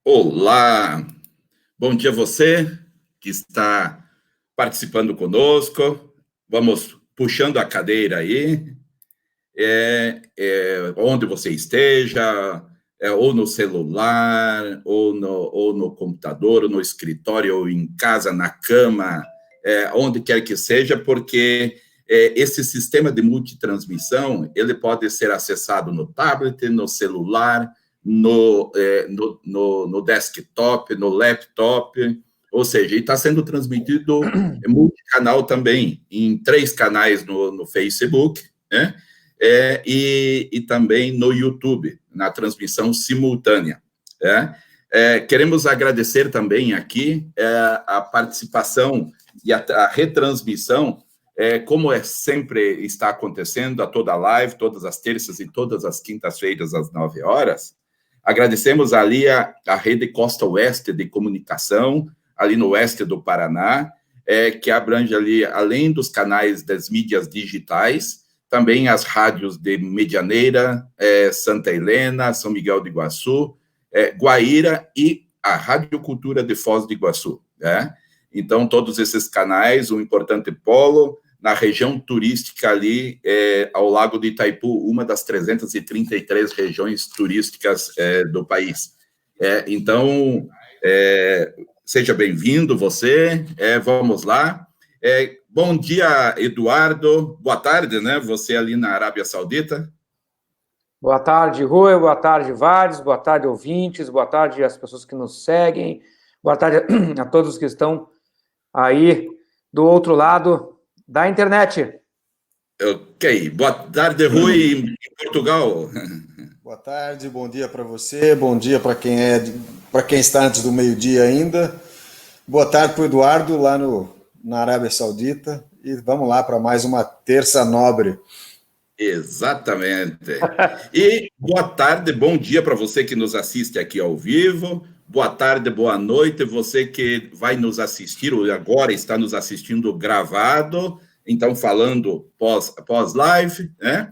Olá, bom dia a você que está participando conosco. Vamos puxando a cadeira aí, onde você esteja, ou no celular, ou no computador, ou no escritório, ou em casa, na cama, onde quer que seja, porque esse sistema de multitransmissão, ele pode ser acessado no tablet, no celular, no desktop, no laptop, ou seja, está sendo transmitido multicanal também, em 3 canais no Facebook, né? E também no YouTube, na transmissão simultânea. Queremos agradecer também aqui a participação e a retransmissão, como sempre está acontecendo, a toda live, todas as terças e todas as quintas-feiras, às 9 horas. Agradecemos ali a Rede Costa Oeste de Comunicação, ali no oeste do Paraná, que abrange ali, além dos canais das mídias digitais, também as rádios de Medianeira, Santa Helena, São Miguel do Iguaçu, Guaíra e a Rádio Cultura de Foz do Iguaçu. Então, todos esses canais, um importante polo na região turística ali, ao Lago de Itaipu, uma das 333 regiões turísticas do país. Então, seja bem-vindo você, vamos lá. Bom dia, Eduardo, boa tarde, né, você ali na Arábia Saudita. Boa tarde, Rui, boa tarde, Vares, boa tarde, ouvintes, boa tarde às pessoas que nos seguem, boa tarde a todos que estão aí do outro lado da internet. Ok, boa tarde, Rui, em Portugal. Boa tarde, bom dia para você, bom dia para quem está antes do meio-dia ainda. Boa tarde para o Eduardo, lá na Arábia Saudita, e vamos lá para mais uma terça nobre. Exatamente. E boa tarde, bom dia para você que nos assiste aqui ao vivo. Boa tarde, boa noite, você que vai nos assistir, ou agora está nos assistindo gravado, então falando pós-live, né?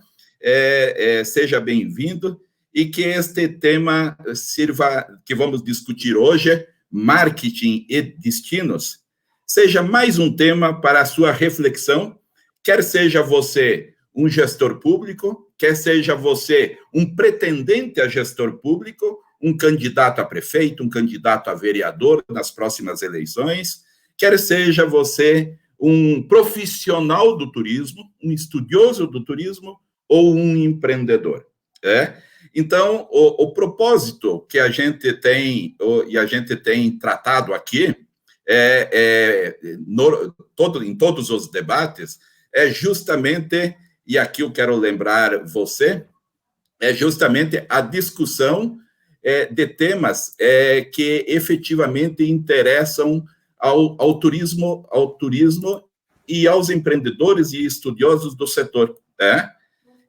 Seja bem-vindo, e que este tema sirva, que vamos discutir hoje, marketing e destinos, seja mais um tema para a sua reflexão, quer seja você um gestor público, quer seja você um pretendente a gestor público, um candidato a prefeito, um candidato a vereador nas próximas eleições, quer seja você um profissional do turismo, um estudioso do turismo ou um empreendedor. Então, o propósito que a gente tem, e a gente tem tratado aqui, em todos os debates, é justamente, e aqui eu quero lembrar você, é justamente a discussão de temas que efetivamente interessam ao turismo e aos empreendedores e estudiosos do setor.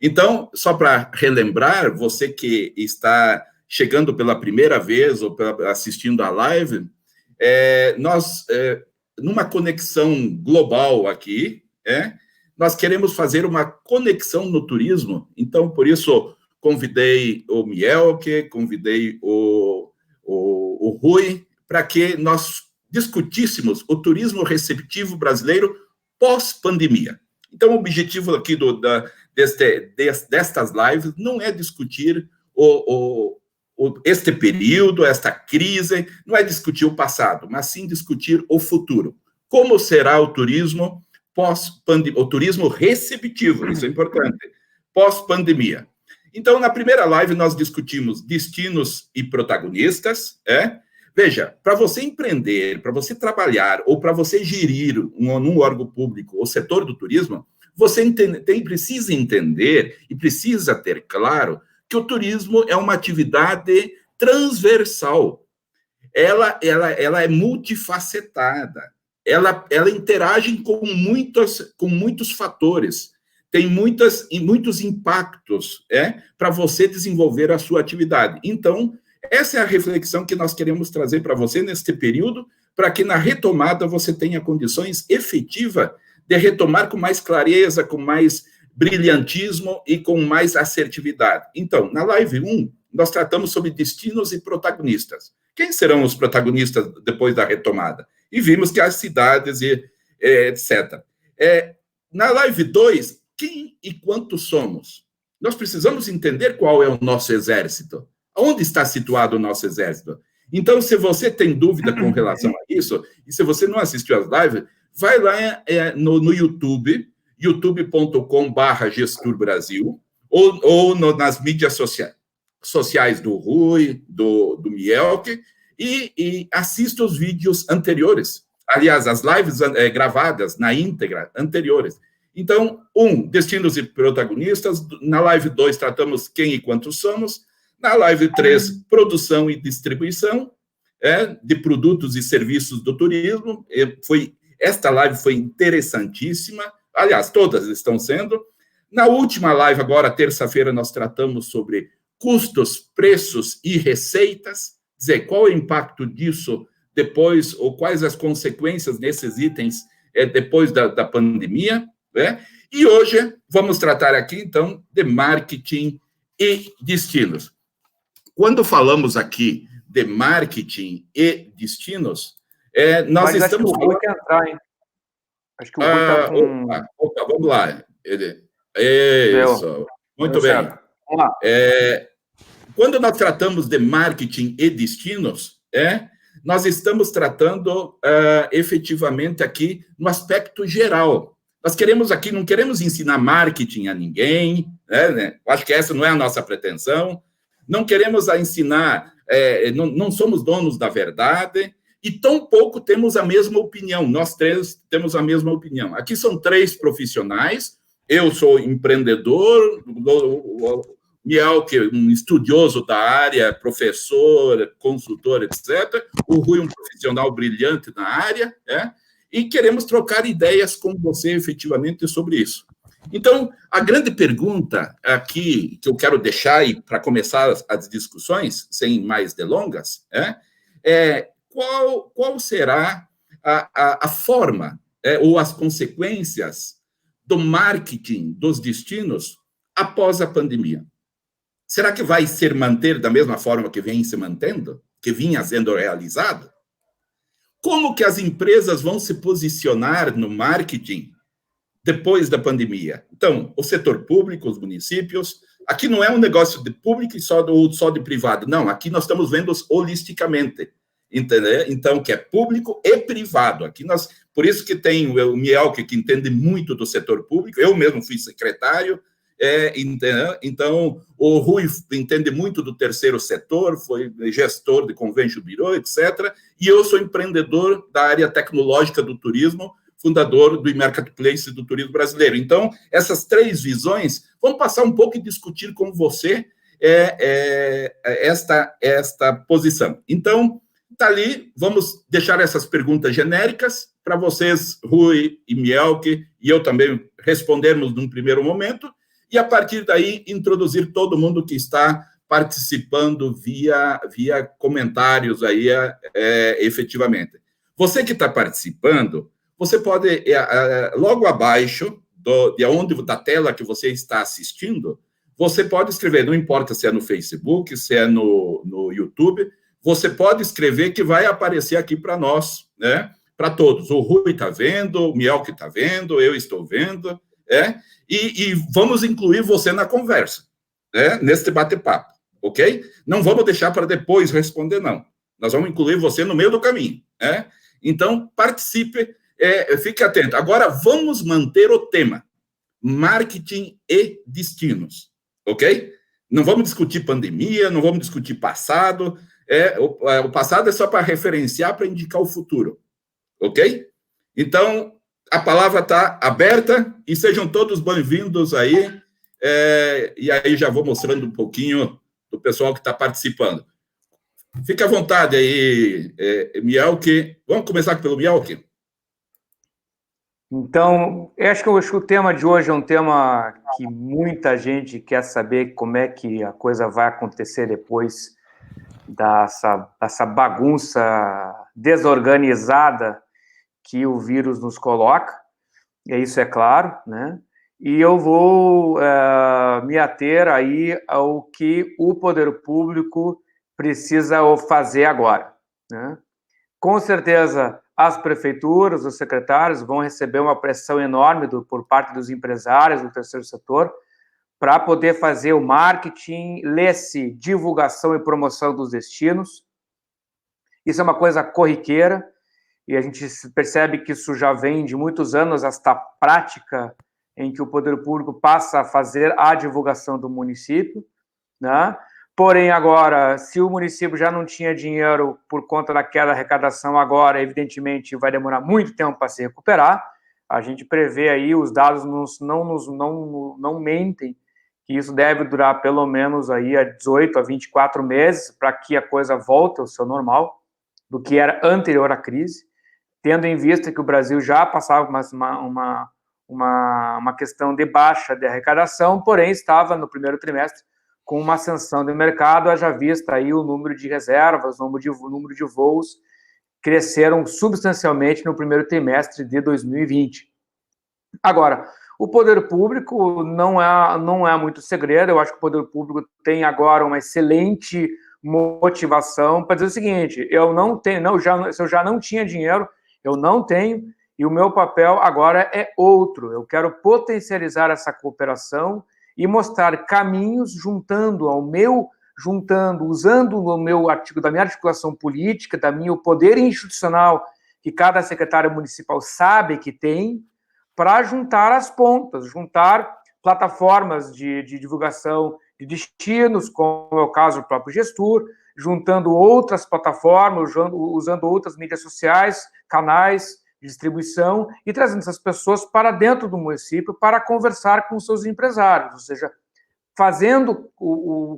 Então, só para relembrar, você que está chegando pela primeira vez ou assistindo a live, nós, numa conexão global aqui, nós queremos fazer uma conexão no turismo, então, por isso, convidei o Mielke, convidei o Rui, para que nós discutíssemos o turismo receptivo brasileiro pós-pandemia. Então, o objetivo aqui destas lives não é discutir este período, esta crise, não é discutir o passado, mas sim discutir o futuro. Como será o turismo pós-pandemia, o turismo receptivo, isso é importante, pós-pandemia. Então, na primeira live, nós discutimos destinos e protagonistas. Veja, para você empreender, para você trabalhar, ou para você gerir num órgão público o setor do turismo, você precisa entender e precisa ter claro que o turismo é uma atividade transversal. Ela é multifacetada. Ela interage com muitos fatores. Tem muitos impactos para você desenvolver a sua atividade. Então, essa é a reflexão que nós queremos trazer para você neste período, para que na retomada você tenha condições efetivas de retomar com mais clareza, com mais brilhantismo e com mais assertividade. Então, na live 1, nós tratamos sobre destinos e protagonistas. Quem serão os protagonistas depois da retomada? E vimos que as cidades e etc. Na live 2, quem e quantos somos? Nós precisamos entender qual é o nosso exército. Onde está situado o nosso exército? Então, se você tem dúvida com relação a isso, e se você não assistiu às lives, vai lá no YouTube, youtube.com/GesturBrasil, ou nas mídias sociais do Rui, do Mielke, e assista os vídeos anteriores. Aliás, as lives gravadas na íntegra anteriores. Então, destinos e protagonistas. Na live 2, tratamos quem e quantos somos. Na live 3, produção e distribuição de produtos e serviços do turismo. Esta live foi interessantíssima. Aliás, todas estão sendo. Na última live, agora, terça-feira, nós tratamos sobre custos, preços e receitas. Dizer, qual é o impacto disso depois, ou quais as consequências desses itens depois da pandemia. E hoje vamos tratar aqui, então, de marketing e destinos. Quando falamos aqui de marketing e destinos, nós estamos... Acho que o Rui quer entrar, hein? Acho que o Rui está com... Opa, vamos lá. Isso, muito bem. Vamos lá. Quando nós tratamos de marketing e destinos, nós estamos tratando efetivamente aqui no aspecto geral. Nós queremos aqui, não queremos ensinar marketing a ninguém, né? Acho que essa não é a nossa pretensão. Não queremos ensinar, não somos donos da verdade, e tampouco temos a mesma opinião. Nós três temos a mesma opinião. Aqui são 3 profissionais. Eu sou empreendedor, Mielke, um estudioso da área, professor, consultor, etc. O Rui, um profissional brilhante na área, e queremos trocar ideias com você, efetivamente, sobre isso. Então, a grande pergunta aqui que eu quero deixar para começar as discussões, sem mais delongas, qual será a forma ou as consequências do marketing dos destinos após a pandemia? Será que vai ser manter da mesma forma que vem se mantendo? Que vinha sendo realizado? Como que as empresas vão se posicionar no marketing depois da pandemia? Então, o setor público, os municípios, aqui não é um negócio de público e só de privado, não, aqui nós estamos vendo holisticamente, entendeu? Então, que é público e privado. Aqui por isso que tem o Mielke, que entende muito do setor público, eu mesmo fui secretário, então, o Rui entende muito do terceiro setor, foi gestor de Convention Bureau, etc. E eu sou empreendedor da área tecnológica do turismo, fundador do Marketplace do turismo brasileiro. Então, essas 3 visões, vamos passar um pouco e discutir com você esta posição. Então, está ali, vamos deixar essas perguntas genéricas para vocês, Rui e Mielke, e eu também respondermos num primeiro momento, e, a partir daí, introduzir todo mundo que está participando via comentários aí, efetivamente. Você que está participando, você pode, logo abaixo da tela que você está assistindo, você pode escrever, não importa se é no Facebook, se é no YouTube, você pode escrever que vai aparecer aqui para nós, né? Para todos. O Rui está vendo, o Mielke está vendo, eu estou vendo, e vamos incluir você na conversa, nesse bate-papo, ok? Não vamos deixar para depois responder, não. Nós vamos incluir você no meio do caminho, Então, participe, fique atento. Agora, vamos manter o tema, marketing e destinos, ok? Não vamos discutir pandemia, não vamos discutir passado, o passado é só para referenciar, para indicar o futuro, ok? Então, a palavra está aberta e sejam todos bem-vindos aí. E aí já vou mostrando um pouquinho do pessoal que está participando. Fique à vontade aí, Mielke. Vamos começar pelo Mielke? Então, eu acho que o tema de hoje é um tema que muita gente quer saber como é que a coisa vai acontecer depois dessa bagunça desorganizada que o vírus nos coloca, e isso é claro, né? E eu vou me ater aí ao que o poder público precisa fazer agora, né? Com certeza, as prefeituras, os secretários vão receber uma pressão enorme por parte dos empresários do terceiro setor para poder fazer o marketing, lê-se divulgação e promoção dos destinos. Isso é uma coisa corriqueira, e a gente percebe que isso já vem de muitos anos, esta prática em que o poder público passa a fazer a divulgação do município, né? Porém, agora, se o município já não tinha dinheiro por conta da queda da arrecadação, agora, evidentemente, vai demorar muito tempo para se recuperar. A gente prevê aí, os dados não mentem, que isso deve durar pelo menos aí a 18 a 24 meses para que a coisa volte ao seu normal, do que era anterior à crise, tendo em vista que o Brasil já passava uma questão de baixa de arrecadação, porém estava no primeiro trimestre com uma ascensão do mercado, haja vista aí o número de reservas, o número de voos cresceram substancialmente no primeiro trimestre de 2020. Agora, o poder público não é muito segredo, eu acho que o poder público tem agora uma excelente motivação para dizer o seguinte: eu não tenho, se eu já não tinha dinheiro, eu não tenho, e o meu papel agora é outro. Eu quero potencializar essa cooperação e mostrar caminhos usando o meu artigo, da minha articulação política, da minha poder institucional que cada secretário municipal sabe que tem, para juntar as pontas, juntar plataformas de divulgação de destinos, como é o caso do próprio Gestur, juntando outras plataformas, usando outras mídias sociais, canais de distribuição e trazendo essas pessoas para dentro do município para conversar com seus empresários, ou seja,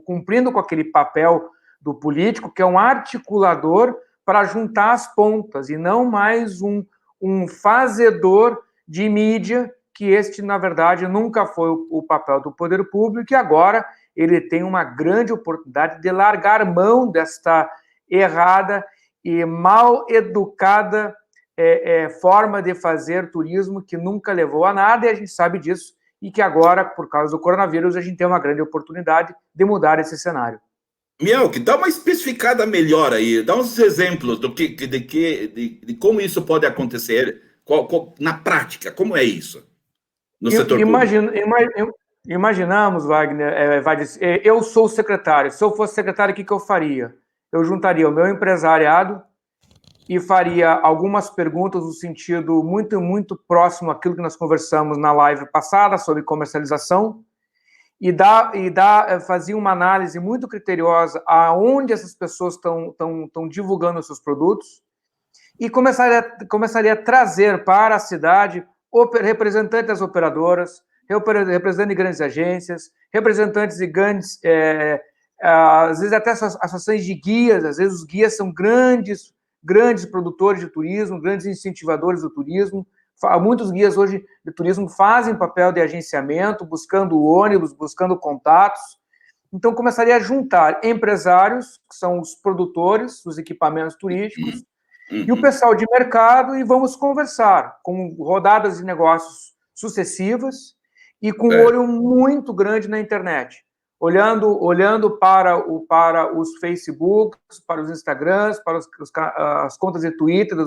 cumprindo com aquele papel do político, que é um articulador para juntar as pontas e não mais um fazedor de mídia, que este, na verdade, nunca foi o papel do poder público, e agora ele tem uma grande oportunidade de largar mão desta errada e mal educada forma de fazer turismo, que nunca levou a nada, e a gente sabe disso, e que agora, por causa do coronavírus, a gente tem uma grande oportunidade de mudar esse cenário. Mielke, dá uma especificada melhor aí, dá uns exemplos de como isso pode acontecer na prática, como é isso no setor público? Imaginamos, Wagner, eu sou secretário, se eu fosse secretário, o que eu faria? Eu juntaria o meu empresariado e faria algumas perguntas no sentido muito, muito próximo àquilo que nós conversamos na live passada sobre comercialização, e fazia uma análise muito criteriosa aonde essas pessoas estão divulgando os seus produtos, e começaria a trazer para a cidade representantes das operadoras, representantes de grandes agências, representantes de grandes, às vezes até associações de guias, às vezes os guias são grandes produtores de turismo, grandes incentivadores do turismo. Muitos guias hoje de turismo fazem papel de agenciamento, buscando ônibus, buscando contatos. Então, começaria a juntar empresários, que são os produtores dos equipamentos turísticos, e o pessoal de mercado, e vamos conversar com rodadas de negócios sucessivas e com um olho muito grande na internet. Olhando para os Facebooks, para os Instagrams, para as contas de Twitter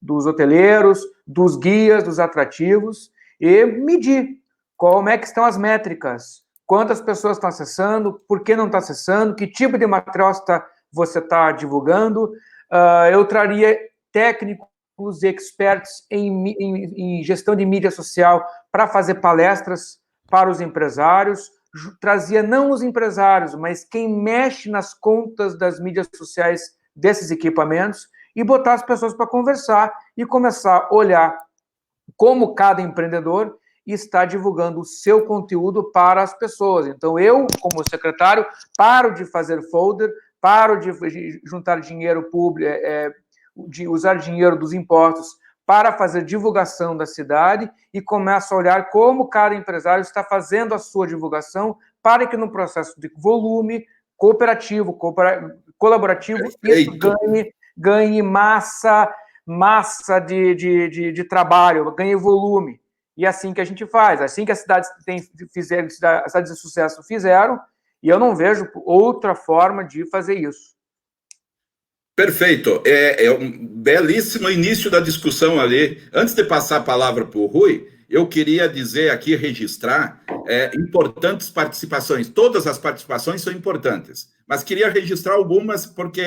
dos hoteleiros, dos guias, dos atrativos, e medir como é que estão as métricas, quantas pessoas estão acessando, por que não está acessando, que tipo de material você está divulgando. Eu traria técnicos e experts em gestão de mídia social para fazer palestras para os empresários. Trazia não os empresários, mas quem mexe nas contas das mídias sociais desses equipamentos, e botar as pessoas para conversar e começar a olhar como cada empreendedor está divulgando o seu conteúdo para as pessoas. Então, eu, como secretário, paro de fazer folder, paro de juntar dinheiro público, de usar dinheiro dos impostos para fazer divulgação da cidade, e começo a olhar como cada empresário está fazendo a sua divulgação, para que no processo de volume cooperativo, colaborativo, isso ganhe massa de trabalho, ganhe volume. E assim que a gente faz, assim que as cidades as cidades de sucesso fizeram, E eu não vejo outra forma de fazer isso. Perfeito. É um belíssimo início da discussão ali. Antes de passar a palavra para o Rui, eu queria dizer aqui, registrar importantes participações. Todas as participações são importantes, mas queria registrar algumas porque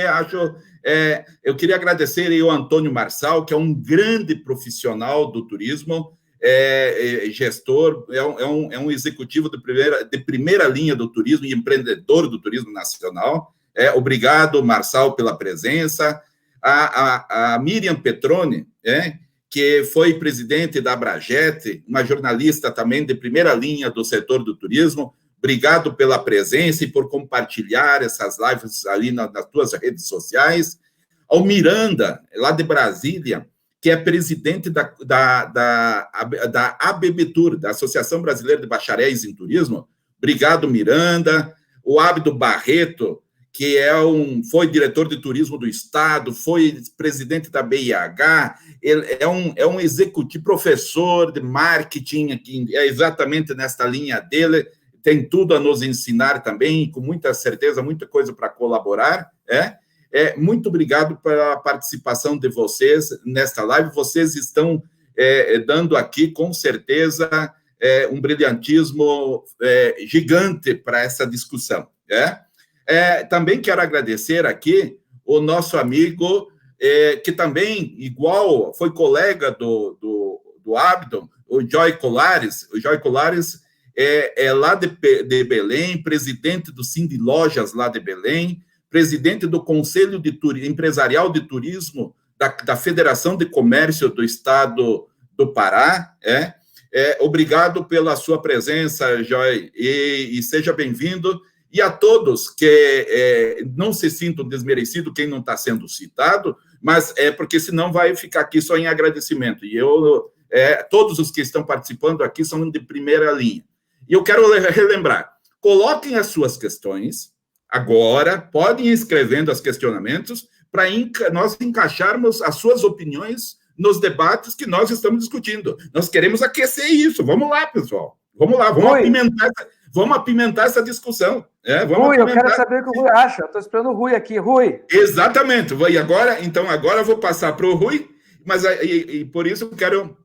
eu queria agradecer aí ao Antônio Marçal, que é um grande profissional do turismo, gestor, é um executivo de primeira linha do turismo e empreendedor do turismo nacional. Obrigado, Marçal, pela presença. A Miriam Petroni, que foi presidente da Abrajet, uma jornalista também de primeira linha do setor do turismo. Obrigado pela presença e por compartilhar essas lives ali nas tuas redes sociais. Ao Miranda, lá de Brasília, que é presidente da ABBTUR, da Associação Brasileira de Bacharéis em Turismo. Obrigado, Miranda. O Abdo Barreto, que foi diretor de turismo do Estado, foi presidente da BIH, ele é um executivo, professor de marketing, que é exatamente nesta linha dele, tem tudo a nos ensinar também, com muita certeza, muita coisa para colaborar. Muito obrigado pela participação de vocês nesta live, vocês estão dando aqui, com certeza, um brilhantismo gigante para essa discussão. Também quero agradecer aqui o nosso amigo, que também, igual, foi colega do Abdon, o Joy Colares. O Joy Colares é lá de Belém, presidente do Cindy Lojas lá de Belém, presidente do Conselho Empresarial de Turismo da Federação de Comércio do Estado do Pará. Obrigado pela sua presença, Joy, e seja bem-vindo. E a todos que não se sintam desmerecidos, quem não está sendo citado, mas porque senão vai ficar aqui só em agradecimento. E todos os que estão participando aqui são de primeira linha. E eu quero relembrar, coloquem as suas questões agora, podem ir escrevendo os questionamentos para nós encaixarmos as suas opiniões nos debates que nós estamos discutindo. Nós queremos aquecer isso. Vamos lá, pessoal. Vamos lá, vamos apimentar essa discussão. Rui, eu quero saber o que o Rui acha. Estou esperando o Rui aqui. Rui. Exatamente. E agora eu vou passar para o Rui, mas por isso eu quero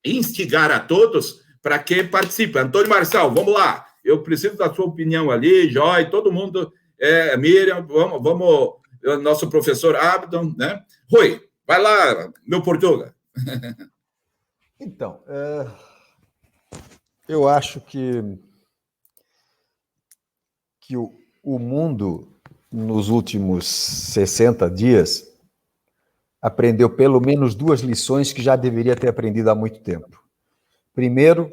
instigar a todos para que participem. Antônio Marçal, vamos lá. Eu preciso da sua opinião ali, Joy, todo mundo, Miriam, vamos, nosso professor Abdon, né? Rui, vai lá, meu Portuga. Então, eu acho que o mundo, nos últimos 60 dias, aprendeu pelo menos 2 lições que já deveria ter aprendido há muito tempo. Primeiro,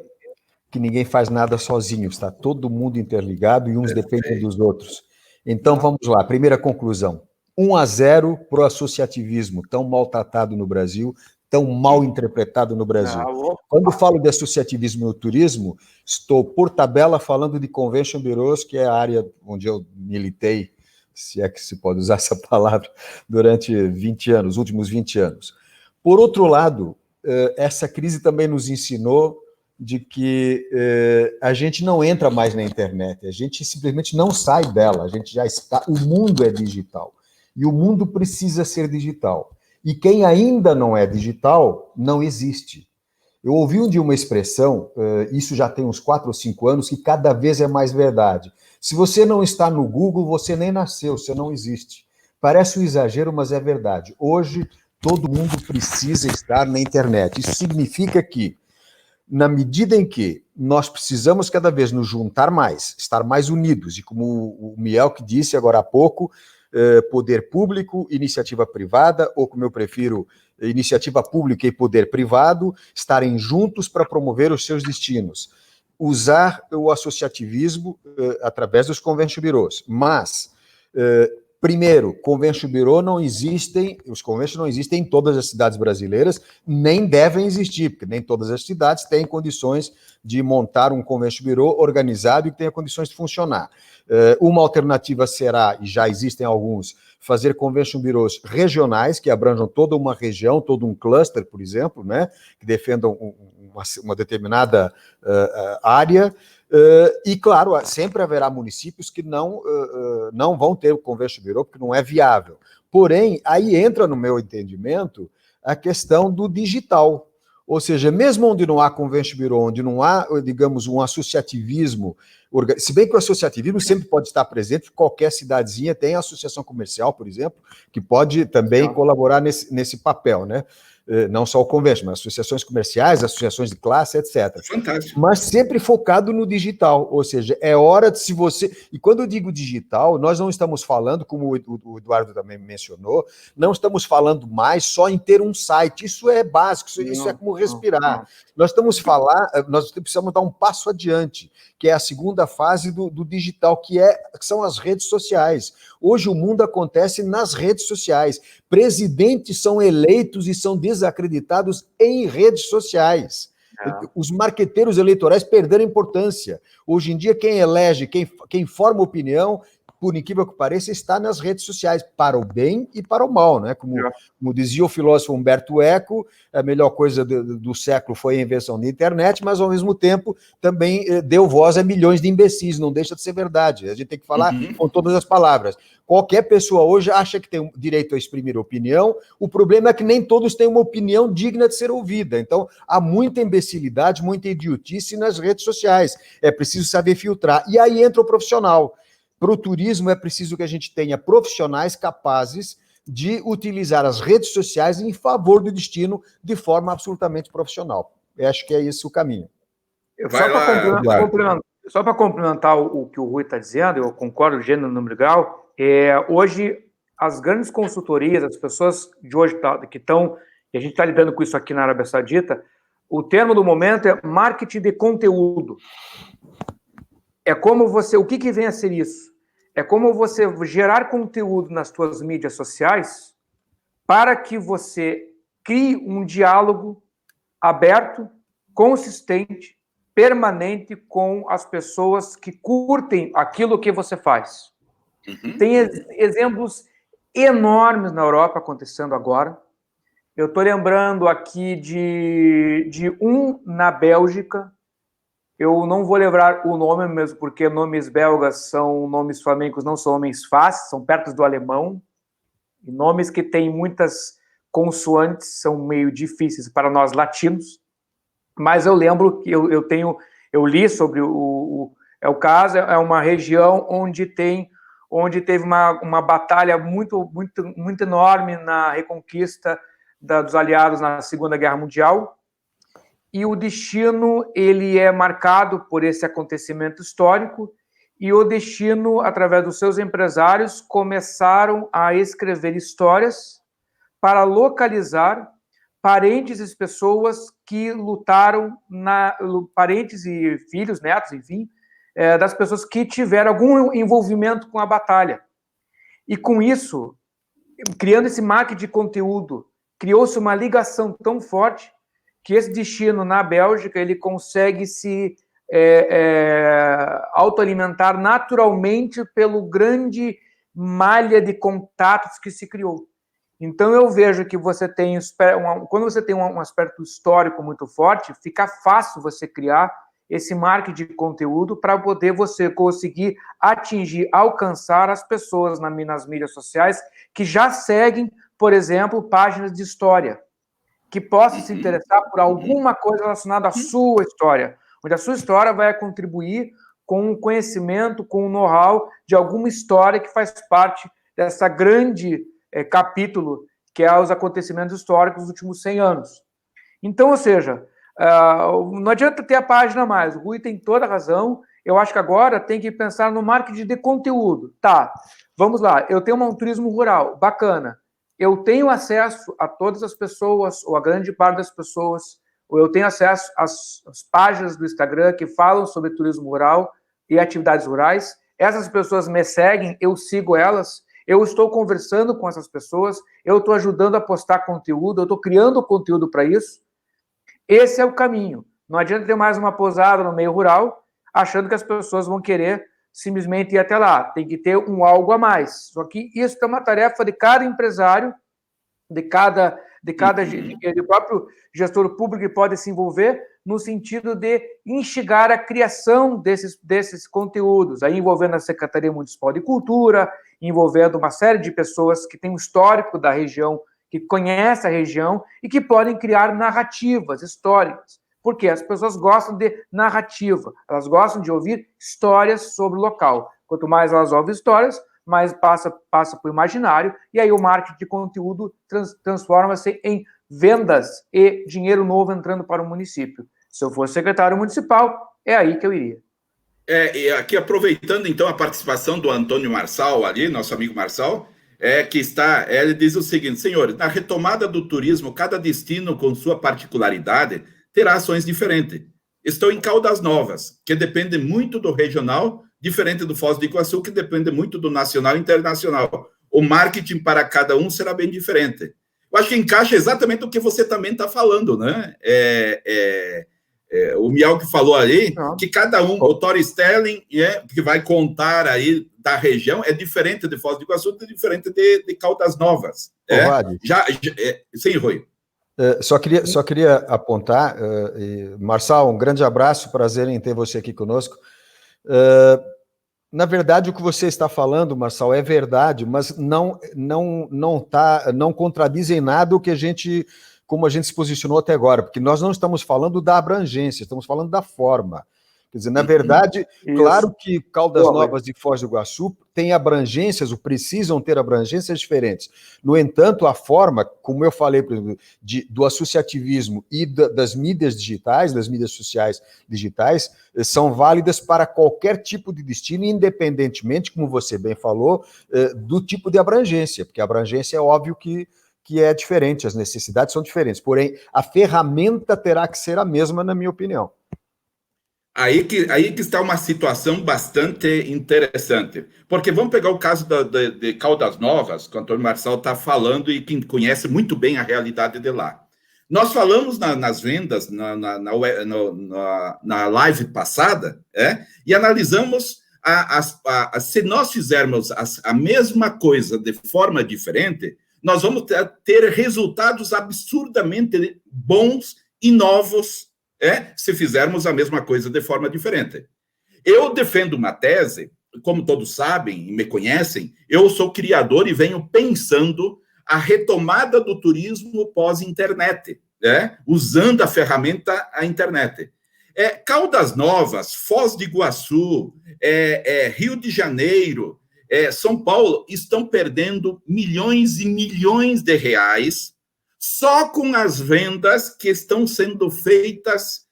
que ninguém faz nada sozinho, está todo mundo interligado e uns dependem dos outros. Então, vamos lá. Primeira conclusão. 1-0 para o associativismo, tão maltratado no Brasil, tão mal interpretado no Brasil. Quando falo de associativismo no turismo, estou, por tabela, falando de convention bureaus, que é a área onde eu militei, se é que se pode usar essa palavra, durante 20 anos, os últimos 20 anos. Por outro lado, essa crise também nos ensinou de que a gente não entra mais na internet, a gente simplesmente não sai dela, a gente já está, o mundo é digital, e o mundo precisa ser digital. E quem ainda não é digital, não existe. Eu ouvi um dia uma expressão, isso já tem uns 4 ou 5 anos, que cada vez é mais verdade. Se você não está no Google, você nem nasceu, você não existe. Parece um exagero, mas é verdade. Hoje, todo mundo precisa estar na internet. Isso significa que, na medida em que nós precisamos cada vez nos juntar mais, estar mais unidos, e como o Miel que disse agora há pouco, poder público, iniciativa privada, ou como eu prefiro, iniciativa pública e poder privado, estarem juntos para promover os seus destinos. Usar o associativismo através dos convention bureaus. Mas, primeiro, convention bureau não existem, os convention não existem em todas as cidades brasileiras, nem devem existir, porque nem todas as cidades têm condições de montar um convention bureau organizado e que tenha condições de funcionar. Uma alternativa será, e já existem alguns, fazer convention bureaus regionais, que abranjam toda uma região, todo um cluster, por exemplo, né, que defendam uma determinada área. E, claro, sempre haverá municípios que não vão ter o Convention Bureau, porque não é viável. Porém, aí entra, no meu entendimento, a questão do digital. Ou seja, mesmo onde não há Convention Bureau, onde não há, digamos, um associativismo, se bem que o associativismo sempre pode estar presente, qualquer cidadezinha tem a associação comercial, por exemplo, que pode também colaborar nesse papel, né? Não só o Convention, mas associações comerciais, associações de classe, etc. Fantástico. Mas sempre focado no digital, ou seja, é hora de se você... E quando eu digo digital, nós não estamos falando, como o Eduardo também mencionou, não estamos falando mais só em ter um site, isso é básico, isso é como respirar. Nós nós precisamos dar um passo adiante, que é a segunda fase do digital, que são as redes sociais. Hoje o mundo acontece nas redes sociais. Presidentes são eleitos e são desacreditados em redes sociais. Os marqueteiros eleitorais perderam importância. Hoje em dia, quem elege, quem forma opinião, por incrível que pareça, está nas redes sociais, para o bem e para o mal, né? Como dizia o filósofo Humberto Eco, a melhor coisa do século foi a invenção da internet, mas, ao mesmo tempo, também deu voz a milhões de imbecis, não deixa de ser verdade. A gente tem que falar com todas as palavras. Qualquer pessoa hoje acha que tem direito a exprimir opinião, o problema é que nem todos têm uma opinião digna de ser ouvida. Então, há muita imbecilidade, muita idiotice nas redes sociais. É preciso saber filtrar. E aí entra o profissional. Para o turismo é preciso que a gente tenha profissionais capazes de utilizar as redes sociais em favor do destino de forma absolutamente profissional. Eu acho que é esse o caminho. Só para complementar o que o Rui está dizendo, eu concordo, gênero, número legal. Hoje, as grandes consultorias, as pessoas de hoje que estão, e a gente está lidando com isso aqui na Arábia Saudita, o termo do momento é marketing de conteúdo. É como o que vem a ser isso? É como você gerar conteúdo nas suas mídias sociais para que você crie um diálogo aberto, consistente, permanente com as pessoas que curtem aquilo que você faz. Tem exemplos enormes na Europa acontecendo agora. Eu estou lembrando aqui de um na Bélgica. Eu não vou lembrar o nome mesmo, porque nomes belgas são nomes flamencos, não são nomes fáceis, são perto do alemão. E nomes que têm muitas consoantes são meio difíceis para nós latinos. Mas eu lembro que eu li sobre o caso, é uma região onde teve uma batalha muito, muito, muito enorme na reconquista dos aliados na Segunda Guerra Mundial. E o destino, ele é marcado por esse acontecimento histórico, e o destino, através dos seus empresários, começaram a escrever histórias para localizar parentes e pessoas que lutaram, parentes e filhos, netos, enfim, das pessoas que tiveram algum envolvimento com a batalha. E com isso, criando esse marketing de conteúdo, criou-se uma ligação tão forte que esse destino na Bélgica ele consegue se autoalimentar naturalmente pelo grande malha de contatos que se criou. Então, eu vejo que quando você tem um aspecto histórico muito forte, fica fácil você criar esse marketing de conteúdo para poder você conseguir atingir, alcançar as pessoas nas mídias sociais que já seguem, por exemplo, páginas de história, que possam se interessar por alguma coisa relacionada à sua história, onde a sua história vai contribuir com o conhecimento, com o know-how de alguma história que faz parte dessa grande capítulo que é os acontecimentos históricos dos últimos 100 anos. Então, ou seja, não adianta ter a página mais, o Rui tem toda a razão, eu acho que agora tem que pensar no marketing de conteúdo. Tá, vamos lá, eu tenho um turismo rural, bacana, eu tenho acesso a todas as pessoas, ou a grande parte das pessoas, ou eu tenho acesso às páginas do Instagram que falam sobre turismo rural e atividades rurais, essas pessoas me seguem, eu sigo elas, eu estou conversando com essas pessoas, eu estou ajudando a postar conteúdo, eu estou criando conteúdo para isso. Esse é o caminho. Não adianta ter mais uma pousada no meio rural, achando que as pessoas vão querer simplesmente ir até lá. Tem que ter um algo a mais. Só que isso é uma tarefa de cada empresário, de cada do próprio gestor público que pode se envolver no sentido de instigar a criação desses conteúdos, aí envolvendo a Secretaria Municipal de Cultura, envolvendo uma série de pessoas que têm um histórico da região, que conhecem a região e que podem criar narrativas históricas. Porque as pessoas gostam de narrativa, elas gostam de ouvir histórias sobre o local. Quanto mais elas ouvem histórias, mais passa para o imaginário, e aí o marketing de conteúdo transforma-se em vendas e dinheiro novo entrando para o município. Se eu fosse secretário municipal, é aí que eu iria. E aqui, aproveitando, então, a participação do Antônio Marçal ali, nosso amigo Marçal, ele diz o seguinte: senhores, na retomada do turismo, cada destino com sua particularidade terá ações diferentes. Estou em Caldas Novas, que depende muito do regional, diferente do Foz do Iguaçu, que depende muito do nacional e internacional. O marketing para cada um será bem diferente. Eu acho que encaixa exatamente o que você também está falando, né? O Miel que falou aí, que cada um, o storytelling que vai contar aí da região é diferente de Foz do Iguaçu, é diferente de Caldas Novas. Sim, Rui. Só queria apontar, Marçal, um grande abraço, prazer em ter você aqui conosco. Na verdade, o que você está falando, Marçal, é verdade, mas não contradiz em nada o que como a gente se posicionou até agora, porque nós não estamos falando da abrangência, estamos falando da forma. Quer dizer, na verdade, claro que Caldas Novas e Foz do Iguaçu têm abrangências, ou precisam ter abrangências diferentes. No entanto, a forma, como eu falei, por exemplo, do associativismo e das mídias digitais, das mídias sociais digitais, são válidas para qualquer tipo de destino, independentemente, como você bem falou, do tipo de abrangência, porque a abrangência é óbvio que é diferente, as necessidades são diferentes, porém, a ferramenta terá que ser a mesma, na minha opinião. Aí que está uma situação bastante interessante, porque vamos pegar o caso de Caldas Novas, que o Antônio Marçal está falando e quem conhece muito bem a realidade de lá. Nós falamos nas vendas, na live passada, e analisamos se nós fizermos a mesma coisa de forma diferente, nós vamos ter resultados absurdamente bons e novos, se fizermos a mesma coisa de forma diferente. Eu defendo uma tese, como todos sabem e me conhecem, eu sou criador e venho pensando a retomada do turismo pós-internet, usando a ferramenta a internet. Caldas Novas, Foz do Iguaçu, Rio de Janeiro, São Paulo estão perdendo milhões e milhões de reais só com as vendas que estão sendo feitas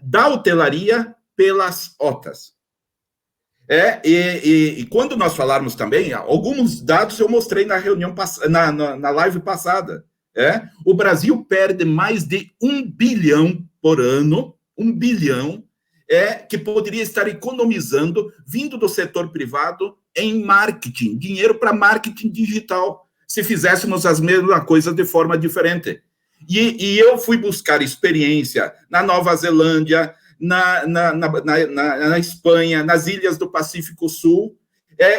da hotelaria pelas OTAs. E quando nós falarmos também, alguns dados eu mostrei na reunião na live passada. O Brasil perde mais de 1 bilhão por ano, 1 bilhão, que poderia estar economizando, vindo do setor privado, em marketing, dinheiro para marketing digital, se fizéssemos as mesmas coisas de forma diferente. E eu fui buscar experiência na Nova Zelândia, na Espanha, nas ilhas do Pacífico Sul,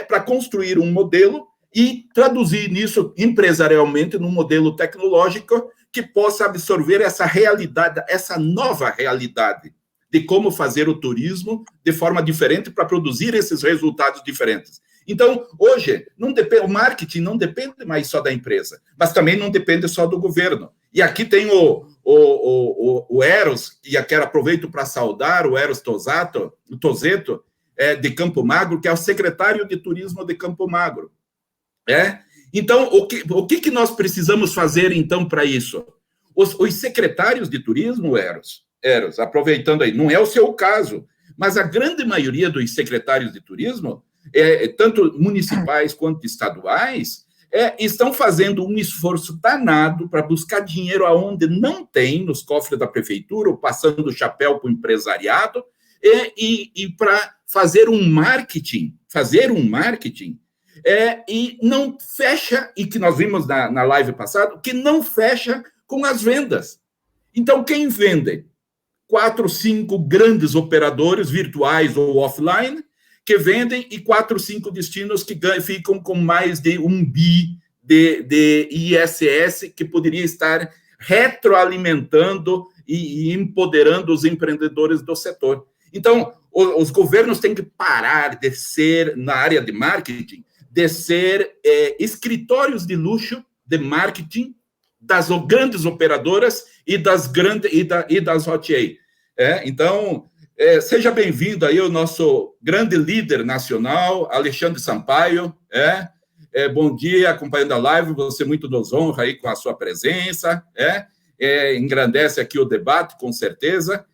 para construir um modelo e traduzir nisso empresarialmente num modelo tecnológico que possa absorver essa realidade, essa nova realidade de como fazer o turismo de forma diferente para produzir esses resultados diferentes. Então, hoje, o marketing não depende mais só da empresa, mas também não depende só do governo. E aqui tem o Eros, e aqui aproveito para saudar o Eros Tozeto, de Campo Magro, que é o secretário de turismo de Campo Magro. Então, o que nós precisamos fazer, então, para isso? Os secretários de turismo, Eros, aproveitando aí, não é o seu caso, mas a grande maioria dos secretários de turismo, tanto municipais quanto estaduais, estão fazendo um esforço danado para buscar dinheiro aonde não tem, nos cofres da prefeitura, ou passando o chapéu para o empresariado, e para fazer um marketing, e não fecha, e que nós vimos na live passada, que não fecha com as vendas. Então, quem vende? 4, 5 grandes operadores virtuais ou offline, que vendem, e 4, 5 destinos que ficam com mais de 1 bi de ISS que poderia estar retroalimentando e empoderando os empreendedores do setor. Então, os governos têm que parar de ser, na área de marketing, de ser escritórios de luxo de marketing das grandes operadoras e das OTA. Então, seja bem-vindo aí o nosso grande líder nacional, Alexandre Sampaio. Bom dia, acompanhando a live, você muito nos honra aí com a sua presença, engrandece aqui o debate, com certeza.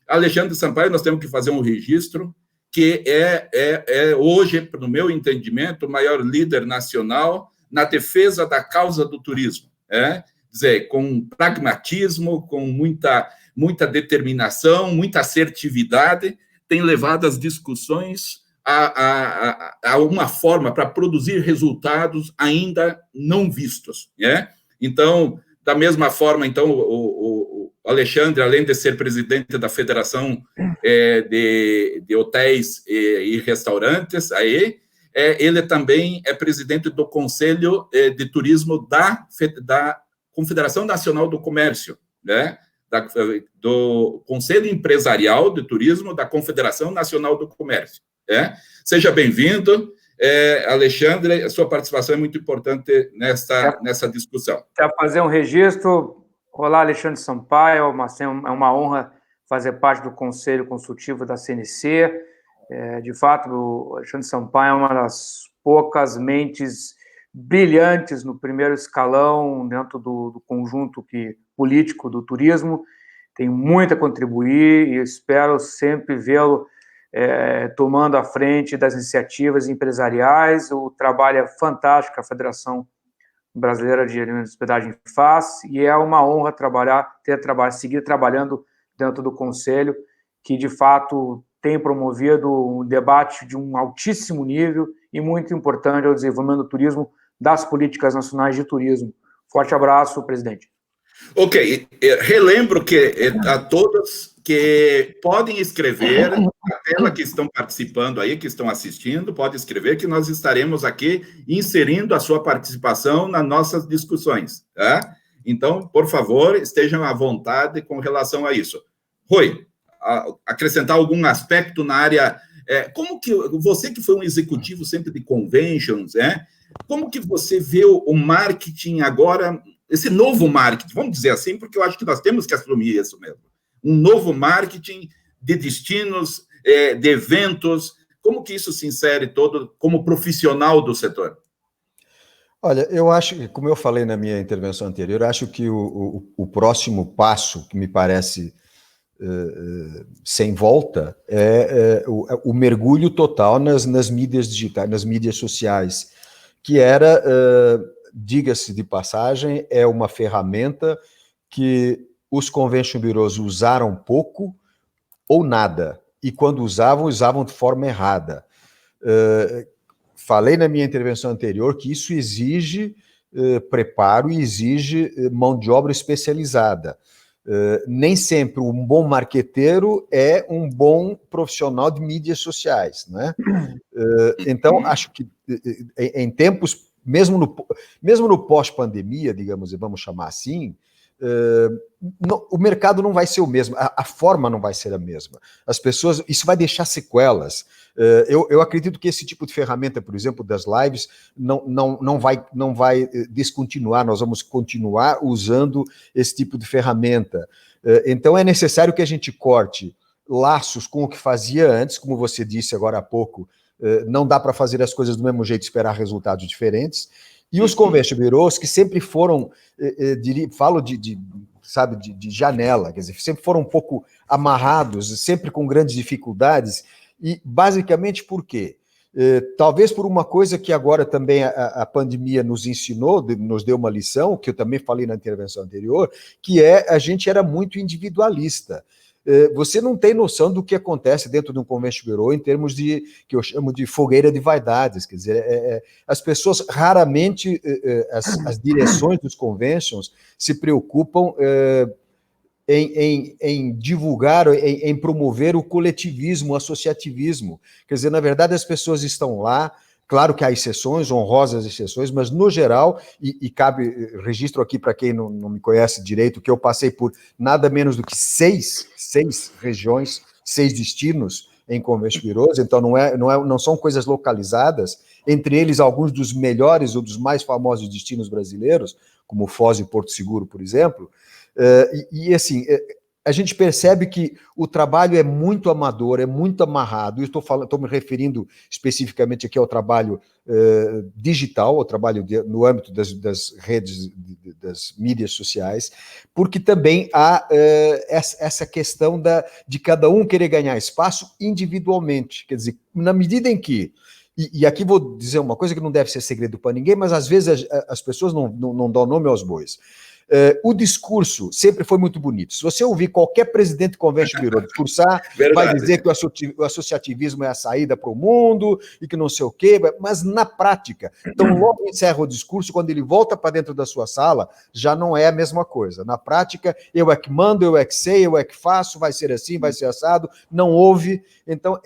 Alexandre Sampaio, nós temos que fazer um registro, que hoje, no meu entendimento, o maior líder nacional na defesa da causa do turismo. Dizer, com pragmatismo, com muita determinação, muita assertividade, tem levado as discussões a uma forma para produzir resultados ainda não vistos. Então, da mesma forma, então, o Alexandre, além de ser presidente da Federação de Hotéis e Restaurantes, ele também é presidente do Conselho de Turismo da Confederação Nacional do Comércio, do Conselho Empresarial de Turismo da Confederação Nacional do Comércio. Seja bem-vindo, Alexandre, a sua participação é muito importante nessa discussão. Quero fazer um registro. Olá, Alexandre Sampaio, é uma honra fazer parte do Conselho Consultivo da CNC. De fato, o Alexandre Sampaio é uma das poucas mentes brilhantes no primeiro escalão dentro do conjunto político do turismo. Tem muito a contribuir e espero sempre vê-lo tomando a frente das iniciativas empresariais. O trabalho é fantástico, a Federação Brasileira de Hospedagem faz, e é uma honra seguir trabalhando dentro do Conselho, que, de fato, tem promovido um debate de um altíssimo nível e muito importante ao desenvolvimento do turismo, das políticas nacionais de turismo. Forte abraço, presidente. Ok, relembro que a todos que podem escrever, aquela que estão participando aí, que estão assistindo, pode escrever que nós estaremos aqui inserindo a sua participação nas nossas discussões, tá? Então, por favor, estejam à vontade com relação a isso. Rui, acrescentar algum aspecto na área, como que você que foi um executivo sempre de conventions, como que você vê o marketing agora, esse novo marketing, vamos dizer assim, porque eu acho que nós temos que assumir isso mesmo, um novo marketing de destinos, de eventos, como que isso se insere todo como profissional do setor? Olha, eu acho, como eu falei na minha intervenção anterior, eu acho que o próximo passo, que me parece sem volta, o mergulho total nas mídias digitais, nas mídias sociais, que era, diga-se de passagem, é uma ferramenta que os convention bureaus usaram pouco ou nada, e quando usavam de forma errada. Falei na minha intervenção anterior que isso exige preparo e exige mão de obra especializada. Nem sempre um bom marqueteiro é um bom profissional de mídias sociais, né? Então, acho que em tempos, mesmo no pós-pandemia, digamos, vamos chamar assim, o mercado não vai ser o mesmo, a forma não vai ser a mesma. As pessoas, isso vai deixar sequelas. Eu acredito que esse tipo de ferramenta, por exemplo, das lives, não vai descontinuar, nós vamos continuar usando esse tipo de ferramenta. Então é necessário que a gente corte laços com o que fazia antes, como você disse agora há pouco, não dá para fazer as coisas do mesmo jeito e esperar resultados diferentes. E os convention bureaus, que sempre foram, falo de janela, quer dizer, sempre foram um pouco amarrados, sempre com grandes dificuldades, e basicamente por quê? Talvez por uma coisa que agora também a pandemia nos ensinou, nos deu uma lição, que eu também falei na intervenção anterior, que a gente era muito individualista. Você não tem noção do que acontece dentro de um convention bureau em termos que eu chamo de fogueira de vaidades, quer dizer, as pessoas raramente, as direções dos conventions se preocupam em divulgar, em promover o coletivismo, o associativismo. Quer dizer, na verdade, as pessoas estão lá Claro que há exceções, honrosas exceções, mas no geral, e cabe registro aqui para quem não me conhece direito, que eu passei por nada menos do que seis regiões, 6 destinos em Convênio Piroso, então não são coisas localizadas, entre eles alguns dos melhores ou dos mais famosos destinos brasileiros, como Foz e Porto Seguro, por exemplo, assim, a gente percebe que o trabalho é muito amador, é muito amarrado, e estou me referindo especificamente aqui ao trabalho digital, ao trabalho no âmbito das redes, das mídias sociais, porque também há essa questão de cada um querer ganhar espaço individualmente, quer dizer, na medida em que, e aqui vou dizer uma coisa que não deve ser segredo para ninguém, mas às vezes as pessoas não dão nome aos bois. O discurso sempre foi muito bonito. Se você ouvir qualquer presidente de Convênio Piroso discursar, vai dizer que o associativismo é a saída para o mundo e que não sei o quê, mas na prática, então logo encerra o discurso, quando ele volta para dentro da sua sala, já não é a mesma coisa. Na prática, eu é que mando, eu é que sei, eu é que faço, vai ser assim, vai ser assado, não houve. Então,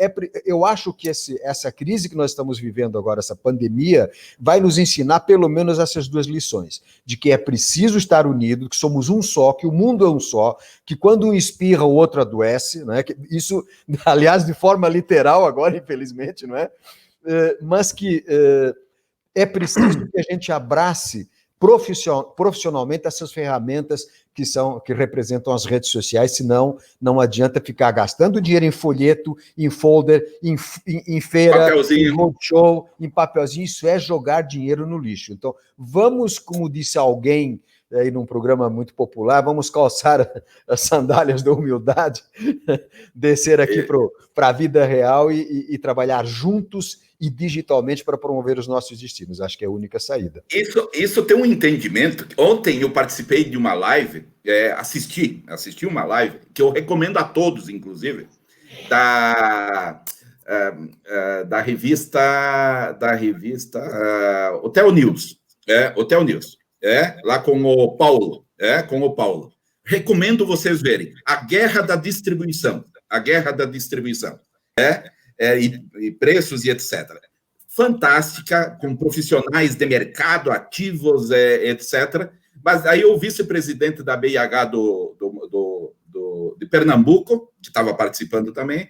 eu acho que essa crise que nós estamos vivendo agora, essa pandemia, vai nos ensinar pelo menos essas 2 lições, de que é preciso estar unido, que somos um só, que o mundo é um só, que quando um espirra, o outro adoece, né? Isso, aliás, de forma literal agora, infelizmente, não é? Mas que é preciso que a gente abrace profissionalmente essas ferramentas que representam as redes sociais, senão não adianta ficar gastando dinheiro em folheto, em folder, em feira, papelzinho. Em roadshow, em papelzinho. Isso é jogar dinheiro no lixo. Então, vamos, como disse alguém aí num programa muito popular, vamos calçar as sandálias da humildade, descer aqui para a vida real e trabalhar juntos e digitalmente para promover os nossos destinos. Acho que é a única saída. Isso tem um entendimento. Ontem eu participei de uma live, assisti uma live, que eu recomendo a todos, inclusive, da revista Hotel News. Hotel News. Lá com o Paulo. Recomendo vocês verem. A Guerra da Distribuição. E preços e etc. Fantástica, com profissionais de mercado, ativos, etc. Mas aí o vice-presidente da BIH de Pernambuco, que estava participando também,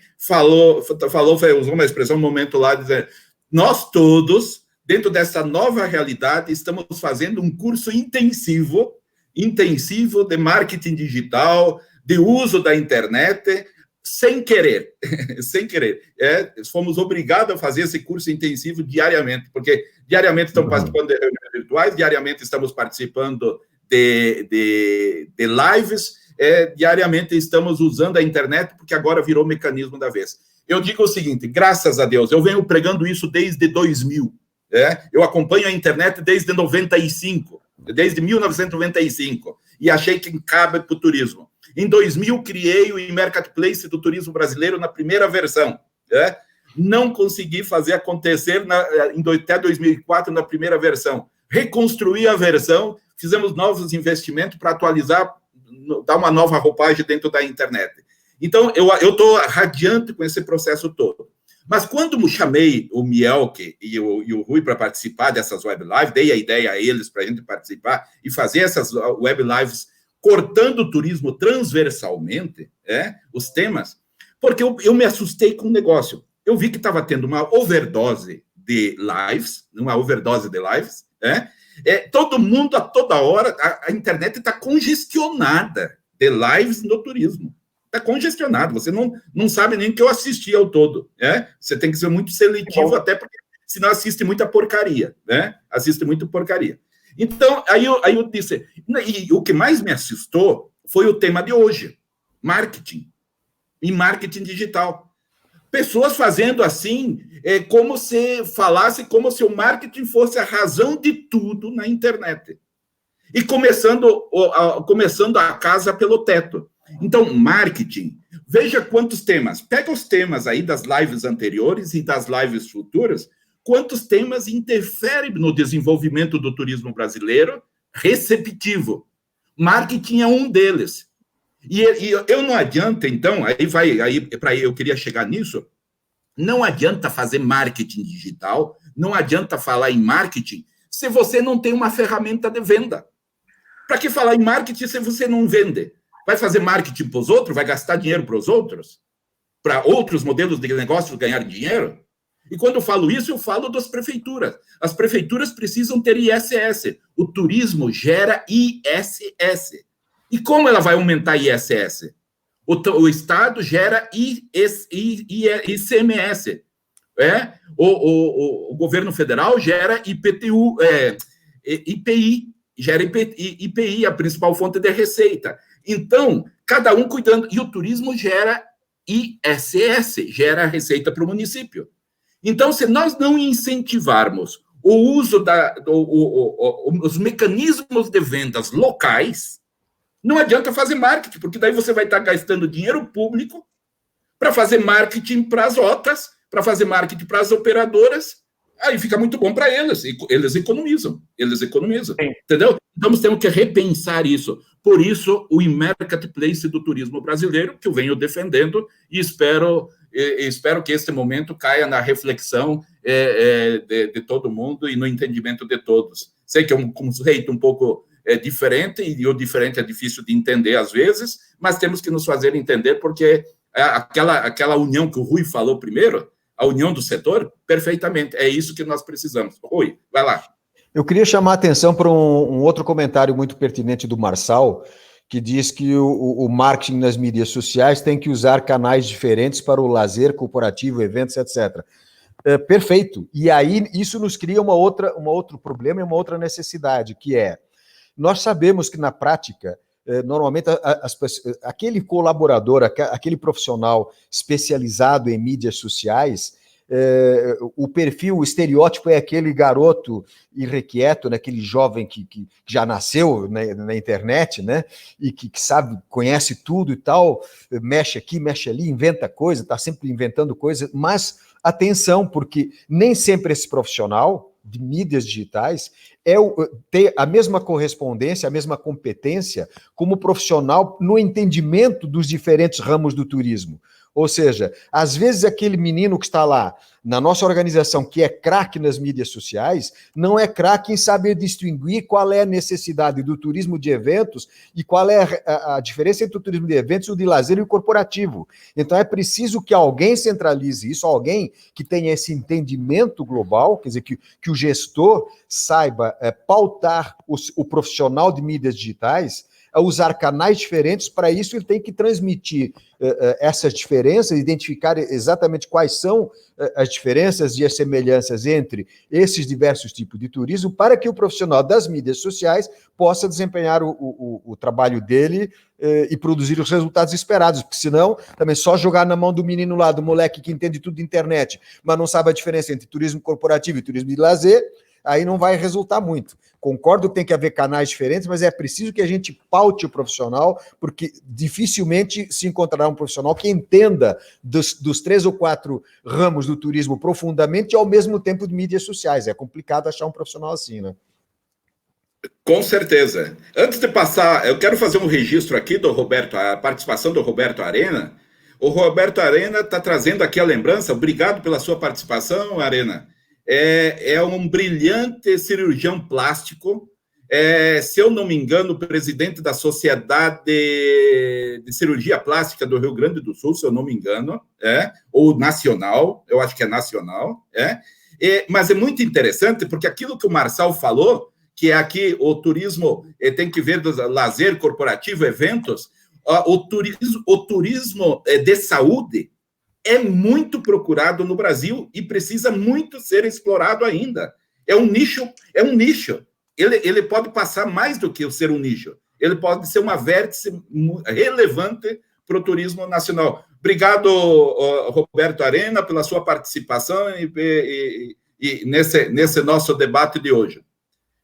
usou uma expressão, um momento lá, dizendo: nós todos, dentro dessa nova realidade, estamos fazendo um curso intensivo de marketing digital, de uso da internet, sem querer. Fomos obrigados a fazer esse curso intensivo diariamente, porque diariamente estamos participando de reuniões virtuais, diariamente estamos participando de lives, diariamente estamos usando a internet, porque agora virou o mecanismo da vez. Eu digo o seguinte: graças a Deus, eu venho pregando isso desde 2000. Eu acompanho a internet desde 95, desde 1995, e achei que cabe para o turismo. Em 2000, criei o e-marketplace do turismo brasileiro na primeira versão. Não consegui fazer acontecer até 2004, na primeira versão. Reconstruí a versão, fizemos novos investimentos para atualizar, dar uma nova roupagem dentro da internet. Então, eu estou radiante com esse processo todo. Mas quando chamei o Mielke e o Rui para participar dessas web lives, dei a ideia a eles para a gente participar e fazer essas web lives cortando o turismo transversalmente, os temas, porque eu me assustei com o negócio. Eu vi que estava tendo uma overdose de lives, todo mundo, a toda hora, a internet está congestionada de lives no turismo. Está congestionado, você não sabe nem o que eu assisti ao todo. Você tem que ser muito seletivo, até porque senão assiste muita porcaria. Assiste muito porcaria. Então, aí eu disse, e o que mais me assustou foi o tema de hoje, marketing, e marketing digital. Pessoas fazendo assim, como se falasse, como se o marketing fosse a razão de tudo na internet. E começando a casa pelo teto. Então, marketing, veja quantos temas. Pega os temas aí das lives anteriores e das lives futuras, quantos temas interferem no desenvolvimento do turismo brasileiro receptivo. Marketing é um deles. E eu não adianta, então, eu queria chegar nisso, não adianta fazer marketing digital, não adianta falar em marketing se você não tem uma ferramenta de venda. Para que falar em marketing se você não vende? Vai fazer marketing para os outros? Vai gastar dinheiro para os outros? Para outros modelos de negócio ganhar dinheiro? E quando eu falo isso, eu falo das prefeituras. As prefeituras precisam ter ISS. O turismo gera ISS. E como ela vai aumentar ISS? O Estado gera ICMS. O governo federal gera IPTU, IPI, gera IPI, a principal fonte de receita. Então, cada um cuidando. E o turismo gera ISS, gera receita para o município. Então, se nós não incentivarmos o uso os mecanismos de vendas locais, não adianta fazer marketing, porque daí você vai estar gastando dinheiro público para fazer marketing para as OTAs, para fazer marketing para as operadoras, aí fica muito bom para eles, eles economizam, entendeu? Então, temos que repensar isso. Por isso, o marketplace do turismo brasileiro, que eu venho defendendo, e espero que este momento caia na reflexão de todo mundo e no entendimento de todos. Sei que é um conceito um pouco diferente, e o diferente é difícil de entender às vezes, mas temos que nos fazer entender, porque aquela união que o Rui falou primeiro, a união do setor, perfeitamente, é isso que nós precisamos. Rui, vai lá. Eu queria chamar a atenção para um outro comentário muito pertinente do Marçal, que diz que o marketing nas mídias sociais tem que usar canais diferentes para o lazer corporativo, eventos, etc. Perfeito. E aí isso nos cria um outro problema e uma outra necessidade, que é, nós sabemos que na prática, normalmente aquele colaborador, aquele profissional especializado em mídias sociais, o perfil, o estereótipo é aquele garoto irrequieto, né, aquele jovem que já nasceu na internet, né, e que sabe, conhece tudo e tal, mexe aqui, mexe ali, inventa coisa, está sempre inventando coisa, mas atenção, porque nem sempre esse profissional de mídias digitais tem a mesma correspondência, a mesma competência como profissional no entendimento dos diferentes ramos do turismo. Ou seja, às vezes aquele menino que está lá na nossa organização, que é craque nas mídias sociais, não é craque em saber distinguir qual é a necessidade do turismo de eventos e qual é a diferença entre o turismo de eventos, o de lazer e o corporativo. Então é preciso que alguém centralize isso, alguém que tenha esse entendimento global, quer dizer, que o gestor saiba pautar o profissional de mídias digitais a usar canais diferentes. Para isso ele tem que transmitir essas diferenças, identificar exatamente quais são as diferenças e as semelhanças entre esses diversos tipos de turismo, para que o profissional das mídias sociais possa desempenhar o trabalho dele e produzir os resultados esperados, porque senão também só jogar na mão do menino lá, do moleque que entende tudo de internet, mas não sabe a diferença entre turismo corporativo e turismo de lazer, aí não vai resultar muito. Concordo que tem que haver canais diferentes, mas é preciso que a gente paute o profissional, porque dificilmente se encontrará um profissional que entenda dos 3 ou 4 ramos do turismo profundamente e ao mesmo tempo de mídias sociais. É complicado achar um profissional assim, né? Com certeza. Antes de passar, eu quero fazer um registro aqui do Roberto, a participação do Roberto Arena. O Roberto Arena está trazendo aqui a lembrança. Obrigado pela sua participação, Arena. É um brilhante cirurgião plástico, se eu não me engano, o presidente da Sociedade de Cirurgia Plástica do Rio Grande do Sul, se eu não me engano, ou nacional, eu acho que é nacional, mas é muito interessante, porque aquilo que o Marçal falou, que é aqui o turismo tem que ver do lazer corporativo, eventos, o turismo de saúde é muito procurado no Brasil e precisa muito ser explorado ainda. É um nicho. Ele pode passar mais do que ser um nicho. Ele pode ser uma vértice relevante para o turismo nacional. Obrigado, Roberto Arena, pela sua participação e nesse nosso debate de hoje.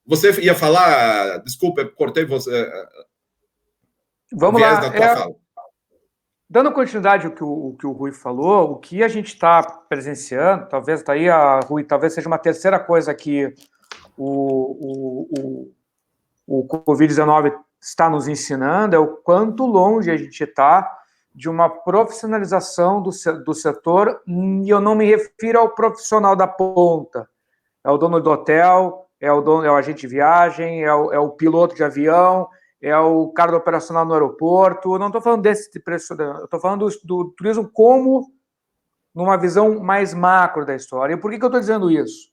Você ia falar, desculpa, cortei você. Vamos lá. Dando continuidade ao que o Rui falou, o que a gente está presenciando, talvez daí Rui, talvez seja uma terceira coisa que o Covid-19 está nos ensinando, é o quanto longe a gente está de uma profissionalização do setor, e eu não me refiro ao profissional da ponta, é o dono do hotel, é o agente de viagem, é o piloto de avião, é o cara do operacional no aeroporto. Eu não estou falando desse tipo de preço, eu estou falando do turismo como numa visão mais macro da história. E por que eu estou dizendo isso?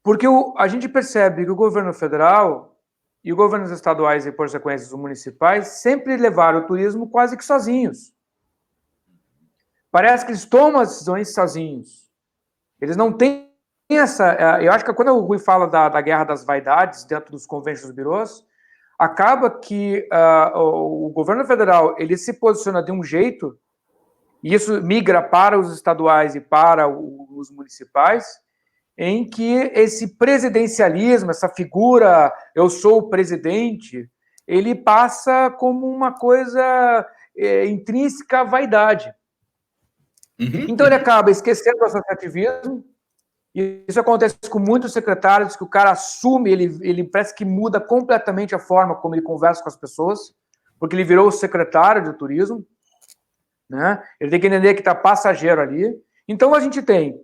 Porque a gente percebe que o governo federal e os governos estaduais e, por consequência, os municipais sempre levaram o turismo quase que sozinhos. Parece que eles tomam as decisões sozinhos. Eles não têm essa... Eu acho que quando o Rui fala da guerra das vaidades dentro dos convention bureaus, acaba que o governo federal ele se posiciona de um jeito, e isso migra para os estaduais e para os municipais, em que esse presidencialismo, essa figura, eu sou o presidente, ele passa como uma coisa intrínseca à vaidade. Então ele acaba esquecendo o associativismo, e isso acontece com muitos secretários, que o cara assume, ele parece que muda completamente a forma como ele conversa com as pessoas, porque ele virou o secretário de turismo, né? Ele tem que entender que está passageiro ali. Então a gente tem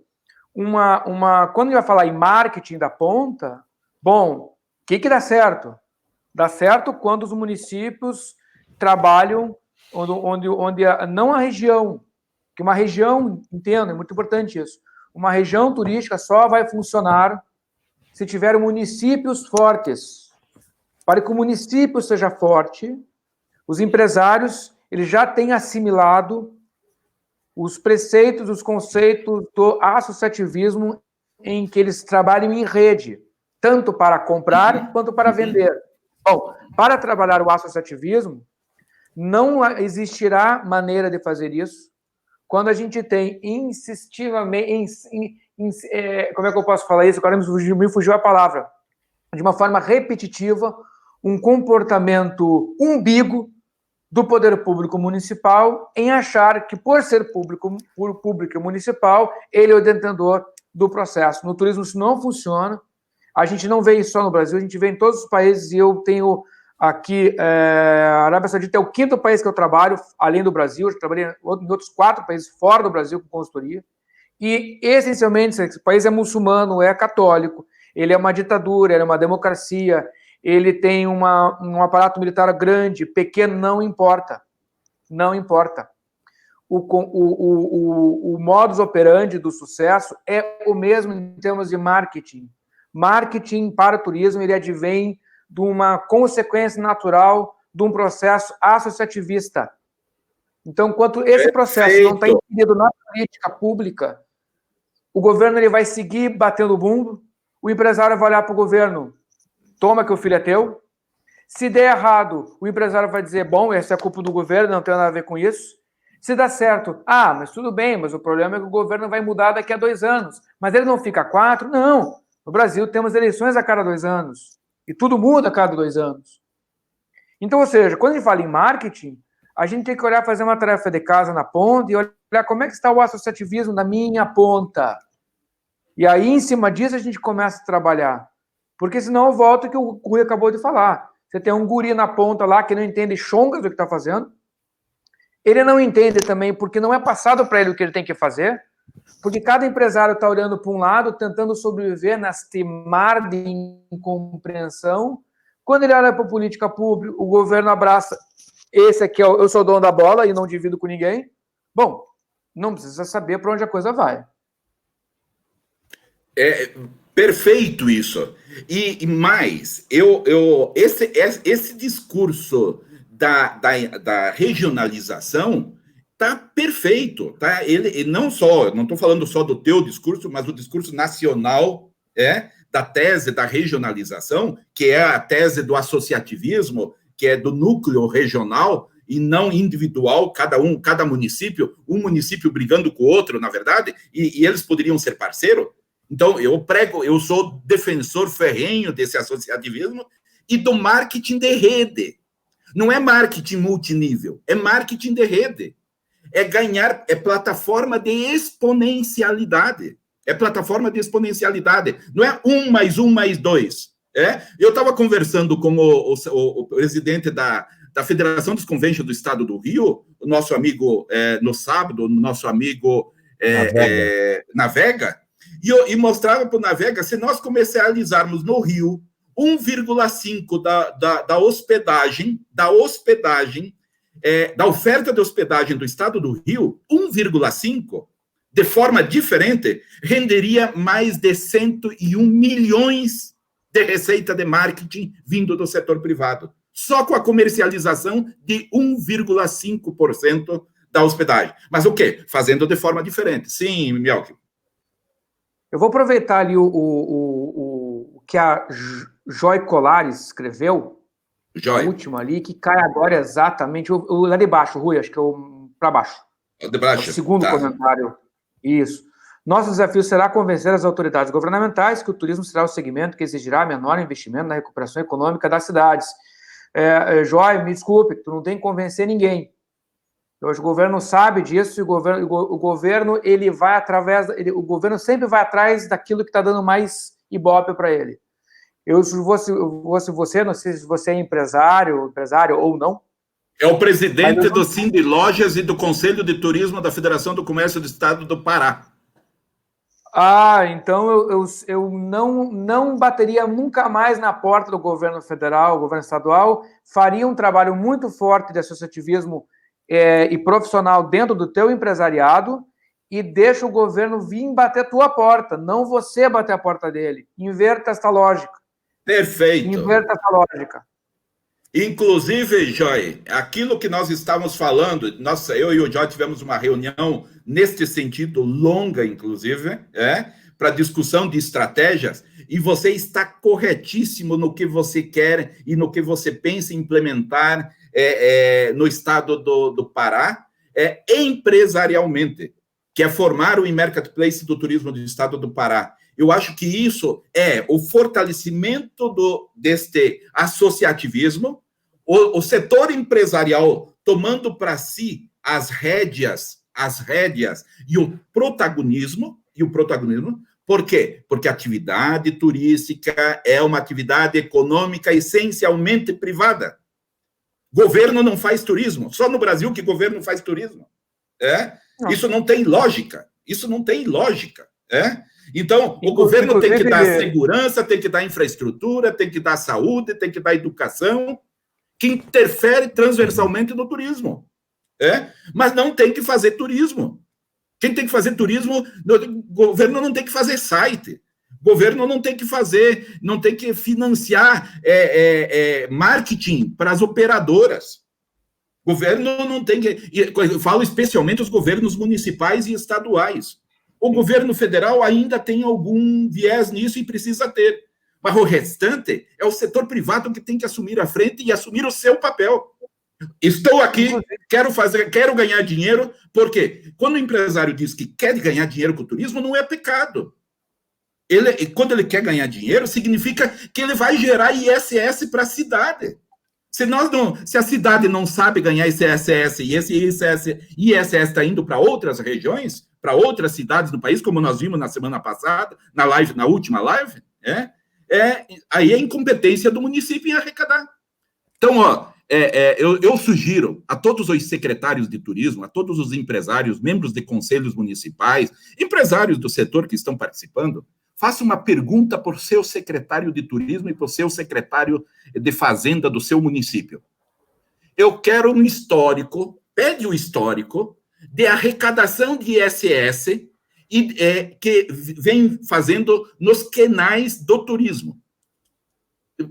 quando a gente vai falar em marketing da ponta, bom, o que dá certo? Dá certo quando os municípios trabalham onde não a região, que uma região, entendo, é muito importante isso, uma região turística só vai funcionar se tiver municípios fortes. Para que o município seja forte, os empresários eles já têm assimilado os preceitos, os conceitos do associativismo, em que eles trabalham em rede, tanto para comprar quanto para vender. Bom, para trabalhar o associativismo, não existirá maneira de fazer isso quando a gente tem insistivamente, como é que eu posso falar isso? Agora me fugiu a palavra. De uma forma repetitiva, um comportamento umbigo do poder público municipal em achar que, por ser público municipal, ele é o detentor do processo. No turismo isso não funciona. A gente não vê isso só no Brasil, a gente vê em todos os países, e eu tenho aqui, a Arábia Saudita é o 5º país que eu trabalho, além do Brasil, eu trabalhei em outros 4 países fora do Brasil com consultoria, e, essencialmente, esse país é muçulmano, é católico, ele é uma ditadura, ele é uma democracia, ele tem um aparato militar grande, pequeno, não importa. Não importa. O modus operandi do sucesso é o mesmo em termos de marketing. Marketing para o turismo, ele advém de uma consequência natural de um processo associativista. Então, enquanto esse processo não está inserido na política pública, o governo ele vai seguir batendo o bumbo, o empresário vai olhar para o governo, toma que o filho é teu. Se der errado, o empresário vai dizer, bom, essa é a culpa do governo, não tem nada a ver com isso. Se dá certo, mas tudo bem, mas o problema é que o governo vai mudar daqui a 2 anos. Mas ele não fica 4? Não. No Brasil temos eleições a cada 2 anos. E tudo muda a cada 2 anos. Então, ou seja, quando a gente fala em marketing, a gente tem que olhar, fazer uma tarefa de casa na ponta e olhar como é que está o associativismo na minha ponta. E aí, em cima disso, a gente começa a trabalhar. Porque senão eu volto ao que o Rui acabou de falar. Você tem um guri na ponta lá que não entende chongas do que está fazendo. Ele não entende também porque não é passado para ele o que ele tem que fazer. Porque cada empresário está olhando para um lado, tentando sobreviver neste mar de incompreensão. Quando ele olha para a política pública, o governo abraça. Esse aqui, eu sou dono da bola e não divido com ninguém. Bom, não precisa saber para onde a coisa vai. É perfeito isso. E mais, esse discurso da regionalização está perfeito. Tá? Ele não estou falando só do teu discurso, mas do discurso nacional, da tese da regionalização, que é a tese do associativismo, que é do núcleo regional e não individual, cada município, um município brigando com o outro, na verdade, e eles poderiam ser parceiros. Então, eu sou defensor ferrenho desse associativismo e do marketing de rede. Não é marketing multinível, é marketing de rede. É plataforma de exponencialidade. É plataforma de exponencialidade. Não é 1 mais 1 mais 2. Eu estava conversando com o presidente da Federação dos Convention do Estado do Rio, o nosso amigo, no sábado, o nosso amigo Navega, E mostrava para o Navega, se nós comercializarmos no Rio 1,5 da hospedagem, da oferta de hospedagem do estado do Rio, 1,5, de forma diferente, renderia mais de 101 milhões de receita de marketing vindo do setor privado, só com a comercialização de 1,5% da hospedagem. Mas o quê? Fazendo de forma diferente. Sim, Mielke. Eu vou aproveitar ali o que a Joy Colares escreveu, Joy. o último ali, que cai agora exatamente, o lá de baixo, Rui, acho que é o para baixo. De baixo. O segundo comentário. Isso. Nosso desafio será convencer as autoridades governamentais que o turismo será o segmento que exigirá menor investimento na recuperação econômica das cidades. Joy, me desculpe, tu não tem que convencer ninguém. Hoje o governo sabe disso e o governo ele vai o governo sempre vai atrás daquilo que está dando mais ibope para ele. Se você, não sei se você é empresário ou não. É o presidente do Cindy Lojas e do Conselho de Turismo da Federação do Comércio do Estado do Pará. Então eu não bateria nunca mais na porta do governo federal, governo estadual, faria um trabalho muito forte de associativismo e profissional dentro do teu empresariado e deixa o governo vir bater a tua porta, não você bater a porta dele. Inverta esta lógica. Perfeito. Inverta essa lógica. Inclusive, Joy, aquilo que nós estávamos falando, eu e o Joy tivemos uma reunião neste sentido, longa, inclusive, para discussão de estratégias, e você está corretíssimo no que você quer e no que você pensa em implementar no estado do Pará, empresarialmente, que é formar o e-marketplace do turismo do estado do Pará. Eu acho que isso é o fortalecimento deste associativismo, o setor empresarial tomando para si as rédeas e o protagonismo. Por quê? Porque a atividade turística é uma atividade econômica essencialmente privada. Governo não faz turismo. Só no Brasil que governo faz turismo. Isso não tem lógica. Então, o governo tem que dar segurança, tem que dar infraestrutura, tem que dar saúde, tem que dar educação, que interfere transversalmente no turismo. Mas não tem que fazer turismo. Quem tem que fazer turismo, o governo não tem que fazer site. O governo não tem que financiar marketing para as operadoras. O governo não tem que... Eu falo especialmente os governos municipais e estaduais. O governo federal ainda tem algum viés nisso e precisa ter. Mas o restante é o setor privado que tem que assumir a frente e assumir o seu papel. Estou aqui, quero ganhar dinheiro, porque quando o empresário diz que quer ganhar dinheiro com o turismo, não é pecado. Quando ele quer ganhar dinheiro, significa que ele vai gerar ISS para a cidade. Se a cidade não sabe ganhar esse ISS e esse ISS está indo para outras regiões, para outras cidades do país, como nós vimos na semana passada, na última live, aí é incompetência do município em arrecadar. Então, eu sugiro a todos os secretários de turismo, a todos os empresários, membros de conselhos municipais, empresários do setor que estão participando, faça uma pergunta para o seu secretário de turismo e para o seu secretário de fazenda do seu município. Eu quero um histórico, pede o histórico de arrecadação de ISS que vem fazendo nos quenais do turismo.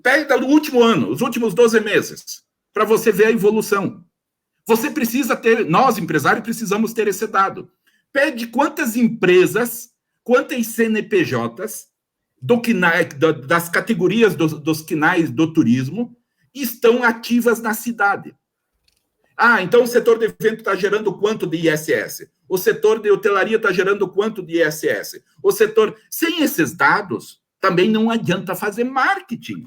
Pega no último ano, os últimos 12 meses, para você ver a evolução. Você precisa ter, nós, empresários, precisamos ter esse dado. Pede quantas empresas, quantas CNPJs das categorias dos quinais do turismo estão ativas na cidade. Então o setor de evento está gerando quanto de ISS? O setor de hotelaria está gerando quanto de ISS? Sem esses dados, também não adianta fazer marketing.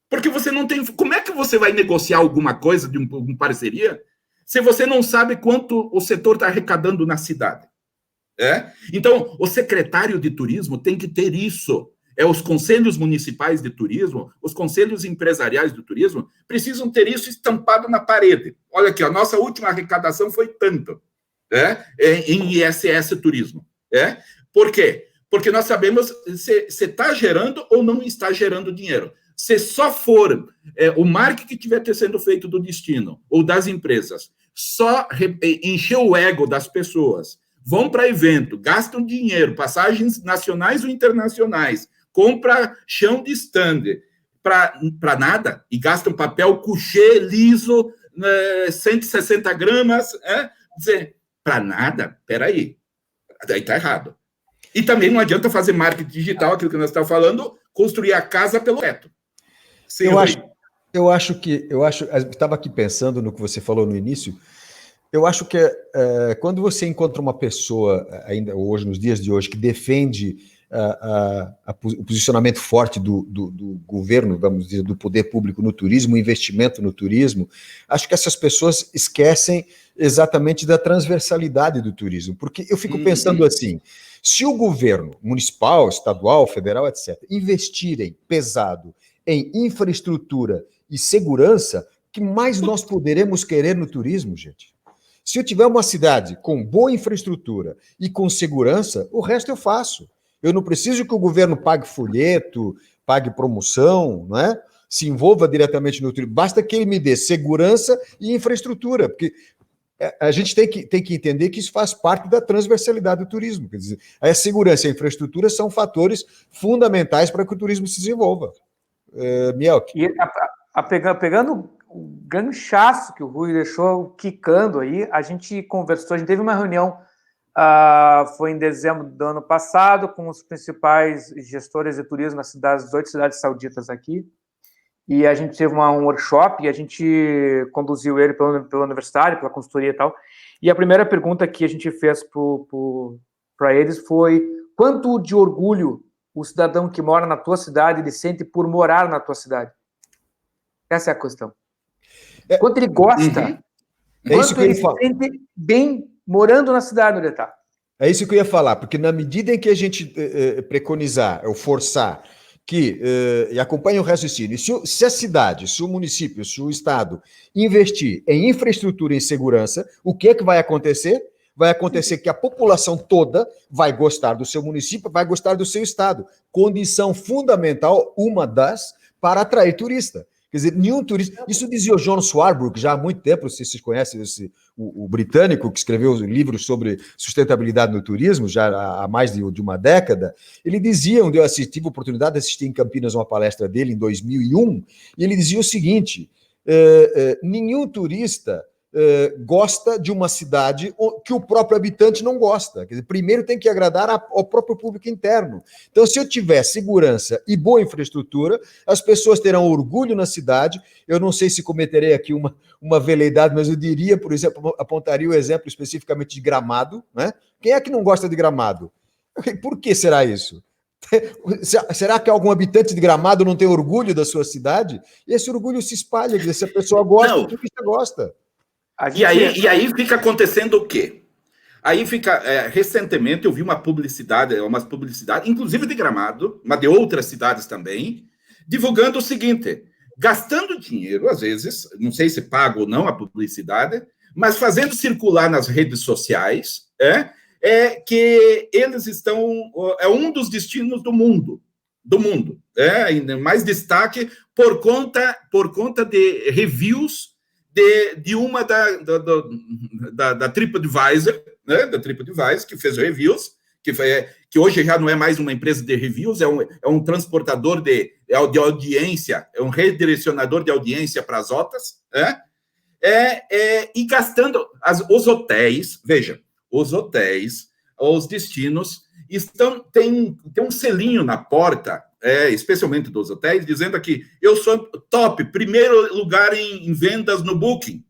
Porque você não tem... Como é que você vai negociar alguma coisa de uma parceria se você não sabe quanto o setor está arrecadando na cidade? Então, o secretário de turismo tem que ter isso. Os conselhos municipais de turismo, os conselhos empresariais de turismo, precisam ter isso estampado na parede. Olha aqui, a nossa última arrecadação foi tanto em ISS turismo. Por quê? porque nós sabemos se está gerando ou não está gerando dinheiro. Se só for o marketing que estiver sendo feito do destino ou das empresas, só encher o ego das pessoas, vão para evento, gastam dinheiro, passagens nacionais ou internacionais, compra chão de stand, para nada, e gastam papel couché, liso, 160 gramas, dizer, para nada, peraí, daí está errado. E também não adianta fazer marketing digital, aquilo que nós estamos falando, construir a casa pelo teto. Sim, eu estava aqui pensando no que você falou no início. Eu acho que quando você encontra uma pessoa, ainda hoje, nos dias de hoje, que defende o posicionamento forte do governo, vamos dizer, do poder público no turismo, o investimento no turismo, acho que essas pessoas esquecem exatamente da transversalidade do turismo, porque eu fico pensando assim, se o governo municipal, estadual, federal, etc., investirem pesado em infraestrutura e segurança, o que mais nós poderemos querer no turismo, gente? Se eu tiver uma cidade com boa infraestrutura e com segurança, o resto eu faço. Eu não preciso que o governo pague folheto, pague promoção, não é? Se envolva diretamente no turismo. Basta que ele me dê segurança e infraestrutura, porque a gente tem que entender que isso faz parte da transversalidade do turismo. Quer dizer, a segurança e a infraestrutura são fatores fundamentais para que o turismo se desenvolva. Mielke. E pegando o ganchaço que o Rui deixou quicando aí, a gente conversou, a gente teve uma reunião, foi em dezembro do ano passado, com os principais gestores de turismo das 18 cidades sauditas aqui, e a gente teve um workshop, e a gente conduziu ele pela universidade, pela consultoria e tal, e a primeira pergunta que a gente fez para eles foi: quanto de orgulho o cidadão que mora na tua cidade ele sente por morar na tua cidade? Essa é a questão. Quanto ele gosta, quanto ele se sente bem morando na cidade onde ele está. É isso que eu ia falar, porque na medida em que a gente preconizar, ou forçar, e acompanhe o raciocínio, se a cidade, se o município, se o estado investir em infraestrutura e em segurança, o que é que vai acontecer? Vai acontecer que a população toda vai gostar do seu município, vai gostar do seu estado. Condição fundamental, uma das, para atrair turista. Quer dizer, nenhum turista... Isso dizia o John Swarbrick já há muito tempo, se vocês conhecem o britânico que escreveu livros sobre sustentabilidade no turismo, já há mais de uma década. Ele dizia, onde eu tive a oportunidade de assistir em Campinas uma palestra dele em 2001, e ele dizia o seguinte: nenhum turista gosta de uma cidade que o próprio habitante não gosta. Quer dizer, primeiro tem que agradar ao próprio público interno. Então, se eu tiver segurança e boa infraestrutura, as pessoas terão orgulho na cidade. Eu não sei se cometerei aqui uma veleidade, mas eu diria, por exemplo, apontaria o exemplo especificamente de Gramado, né? Quem é que não gosta de Gramado? Por que será isso? Será que algum habitante de Gramado não tem orgulho da sua cidade? E esse orgulho se espalha, quer dizer, se a pessoa gosta, o turista gosta. E aí fica acontecendo o quê? Aí fica... recentemente eu vi umas publicidades, inclusive de Gramado, mas de outras cidades também, divulgando o seguinte: gastando dinheiro, às vezes, não sei se paga ou não a publicidade, mas fazendo circular nas redes sociais, que eles estão... É um dos destinos do mundo, mais destaque por conta de reviews de uma da TripAdvisor, né, da TripAdvisor, que fez reviews, que hoje já não é mais uma empresa de reviews, é um transportador de audiência, é um redirecionador de audiência para as rotas, e gastando os hotéis, veja, os destinos tem um selinho na porta, especialmente dos hotéis, dizendo aqui: eu sou top, primeiro lugar em vendas no Booking,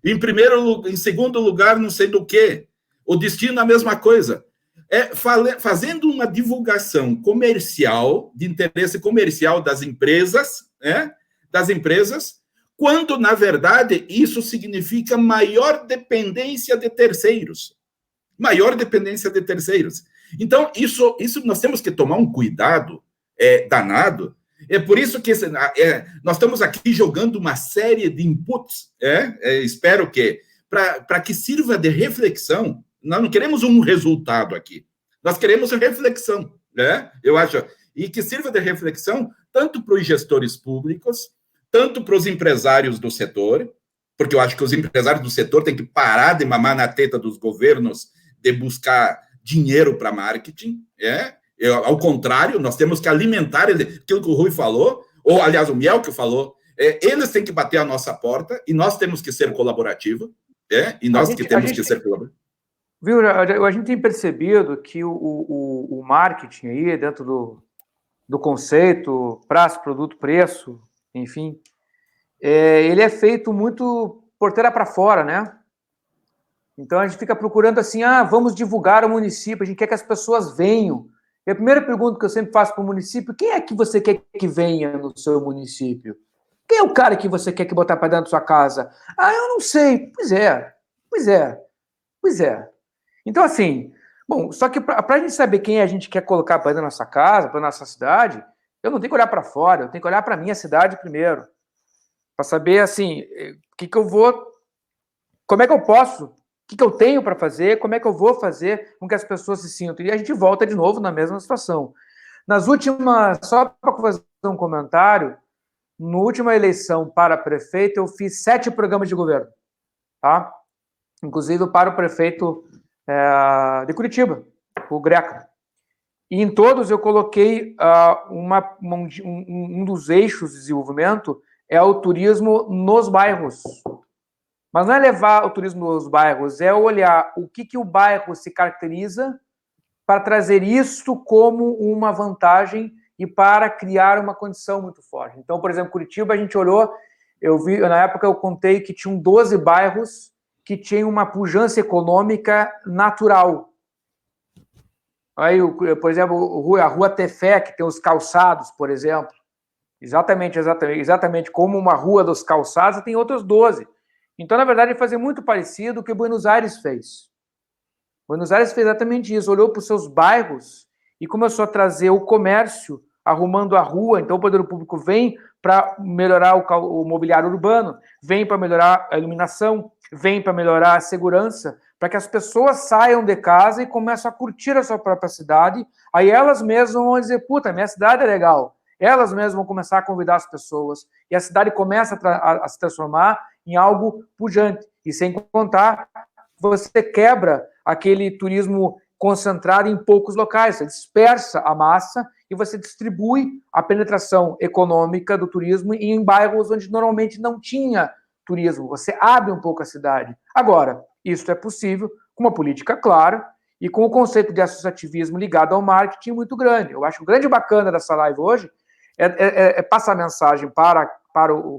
em segundo lugar não sei do que, o destino a mesma coisa, fazendo uma divulgação comercial, de interesse comercial das empresas, quando, na verdade, isso significa maior dependência de terceiros. Então, isso nós temos que tomar um cuidado danado. É por isso que nós estamos aqui jogando uma série de inputs, espero que, para que sirva de reflexão. Nós não queremos um resultado aqui. Nós queremos reflexão, né? Eu acho, e que sirva de reflexão tanto para os gestores públicos, tanto para os empresários do setor, porque eu acho que os empresários do setor têm que parar de mamar na teta dos governos, de buscar dinheiro para marketing, ao contrário, nós temos que alimentar aquilo que o Rui falou, ou, aliás, o Miel que falou, eles têm que bater a nossa porta e nós temos que ser colaborativos, e nós que temos que ser colaborativos. Viu, a gente tem percebido que o marketing aí, dentro do conceito, prazo, produto, preço, enfim, ele é feito muito porteira para fora, né? Então a gente fica procurando assim, vamos divulgar o município, a gente quer que as pessoas venham. E a primeira pergunta que eu sempre faço para o município, quem é que você quer que venha no seu município? Quem é o cara que você quer que botar para dentro da sua casa? Eu não sei. Pois é. Então, assim, bom, só que para a gente saber quem a gente quer colocar para dentro da nossa casa, para nossa cidade, eu não tenho que olhar para fora, eu tenho que olhar para a minha cidade primeiro. Para saber, assim, como é que eu posso, o que eu tenho para fazer, como é que eu vou fazer com que as pessoas se sintam. E a gente volta de novo na mesma situação. Nas últimas, só para fazer um comentário, na última eleição para prefeito, eu fiz 7 programas de governo, tá? Inclusive para o prefeito de Curitiba, o Greca. E em todos eu coloquei um dos eixos de desenvolvimento é o turismo nos bairros. Mas não é levar o turismo nos bairros, é olhar o que o bairro se caracteriza para trazer isso como uma vantagem e para criar uma condição muito forte. Então, por exemplo, Curitiba, a gente olhou, na época eu contei que tinham 12 bairros que tinham uma pujança econômica natural. Aí, por exemplo, a Rua Tefé, que tem os calçados, por exemplo, exatamente como uma Rua dos Calçados, tem outros 12. Então, na verdade, fazer muito parecido com o que Buenos Aires fez. Buenos Aires fez exatamente isso, olhou para os seus bairros e começou a trazer o comércio, arrumando a rua. Então, o poder público vem para melhorar o mobiliário urbano, vem para melhorar a iluminação, vem para melhorar a segurança, para que as pessoas saiam de casa e começam a curtir a sua própria cidade. Aí elas mesmas vão dizer, puta, minha cidade é legal. Elas mesmas vão começar a convidar as pessoas. E a cidade começa a se transformar em algo pujante. E sem contar, você quebra aquele turismo concentrado em poucos locais. Você dispersa a massa e você distribui a penetração econômica do turismo em bairros onde normalmente não tinha turismo. Você abre um pouco a cidade. Agora, isso é possível com uma política clara e com o conceito de associativismo ligado ao marketing muito grande. Eu acho que o grande bacana dessa live hoje é passar a mensagem para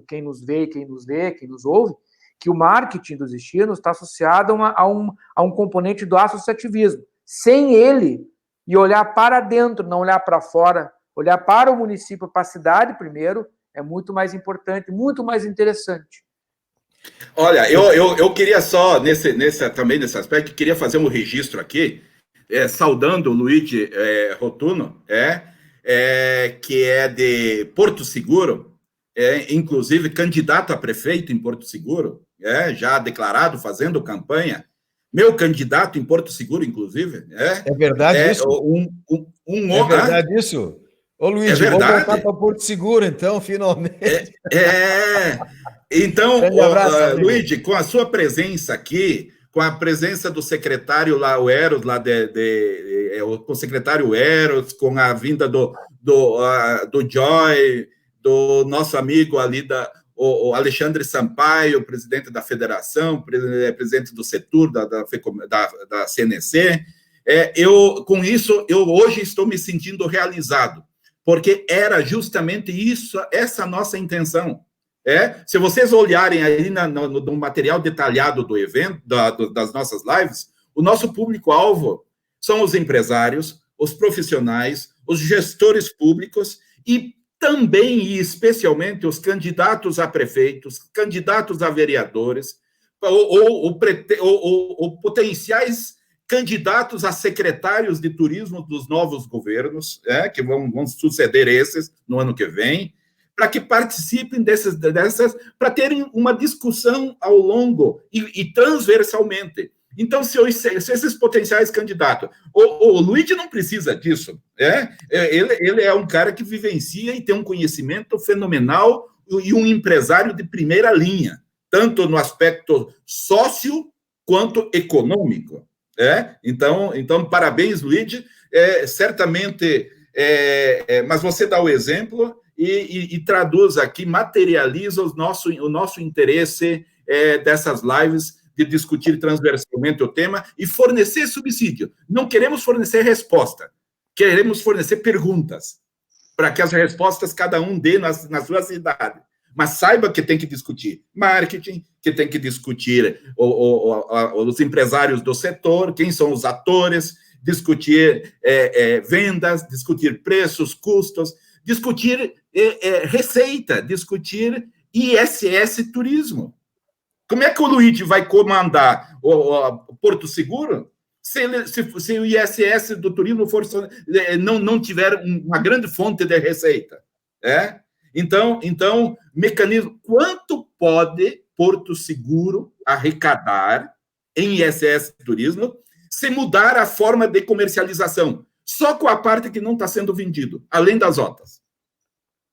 quem nos vê, quem nos lê, quem nos ouve, que o marketing dos destinos está associado a um componente do associativismo. Sem ele, e olhar para dentro, não olhar para fora, olhar para o município, para a cidade primeiro, é muito mais importante, muito mais interessante. Olha, eu queria só, também nesse aspecto, queria fazer um registro aqui, saudando o Luigi Rotuno, que é de Porto Seguro, inclusive candidato a prefeito em Porto Seguro, já declarado, fazendo campanha, meu candidato em Porto Seguro, inclusive. É verdade isso? É verdade isso? Ô, Luiz, vamos voltar para Porto Seguro, então, finalmente. Então, Luiz, com a sua presença aqui, com a presença do secretário lá, o Eros, com o secretário Eros, com a vinda do Joy, do nosso amigo ali, o Alexandre Sampaio, presidente da federação, presidente do Setur, da CNC, com isso, eu hoje estou me sentindo realizado, porque era justamente isso, essa nossa intenção. Se vocês olharem aí no material detalhado do evento, das nossas lives, o nosso público-alvo são os empresários, os profissionais, os gestores públicos e também e especialmente os candidatos a prefeitos, candidatos a vereadores, ou potenciais candidatos a secretários de turismo dos novos governos, que vão suceder esses no ano que vem, para que participem dessas, para terem uma discussão ao longo e transversalmente. Então, se esses potenciais candidatos... O Luigi não precisa disso. Ele é um cara que vivencia e tem um conhecimento fenomenal e um empresário de primeira linha, tanto no aspecto sócio quanto econômico. Então, parabéns, Luigi. Certamente... mas você dá o exemplo e traduz aqui, materializa o nosso interesse dessas lives de discutir transversalmente o tema e fornecer subsídio. Não queremos fornecer resposta, queremos fornecer perguntas, para que as respostas cada um dê na sua cidade. Mas saiba que tem que discutir marketing, que tem que discutir os empresários do setor, quem são os atores, discutir vendas, discutir preços, custos, discutir receita, discutir ISS turismo. Como é que o Luigi vai comandar o Porto Seguro se o ISS do turismo não tiver uma grande fonte de receita? Então, mecanismo, quanto pode Porto Seguro arrecadar em ISS turismo se mudar a forma de comercialização, só com a parte que não está sendo vendido, além das OTAs?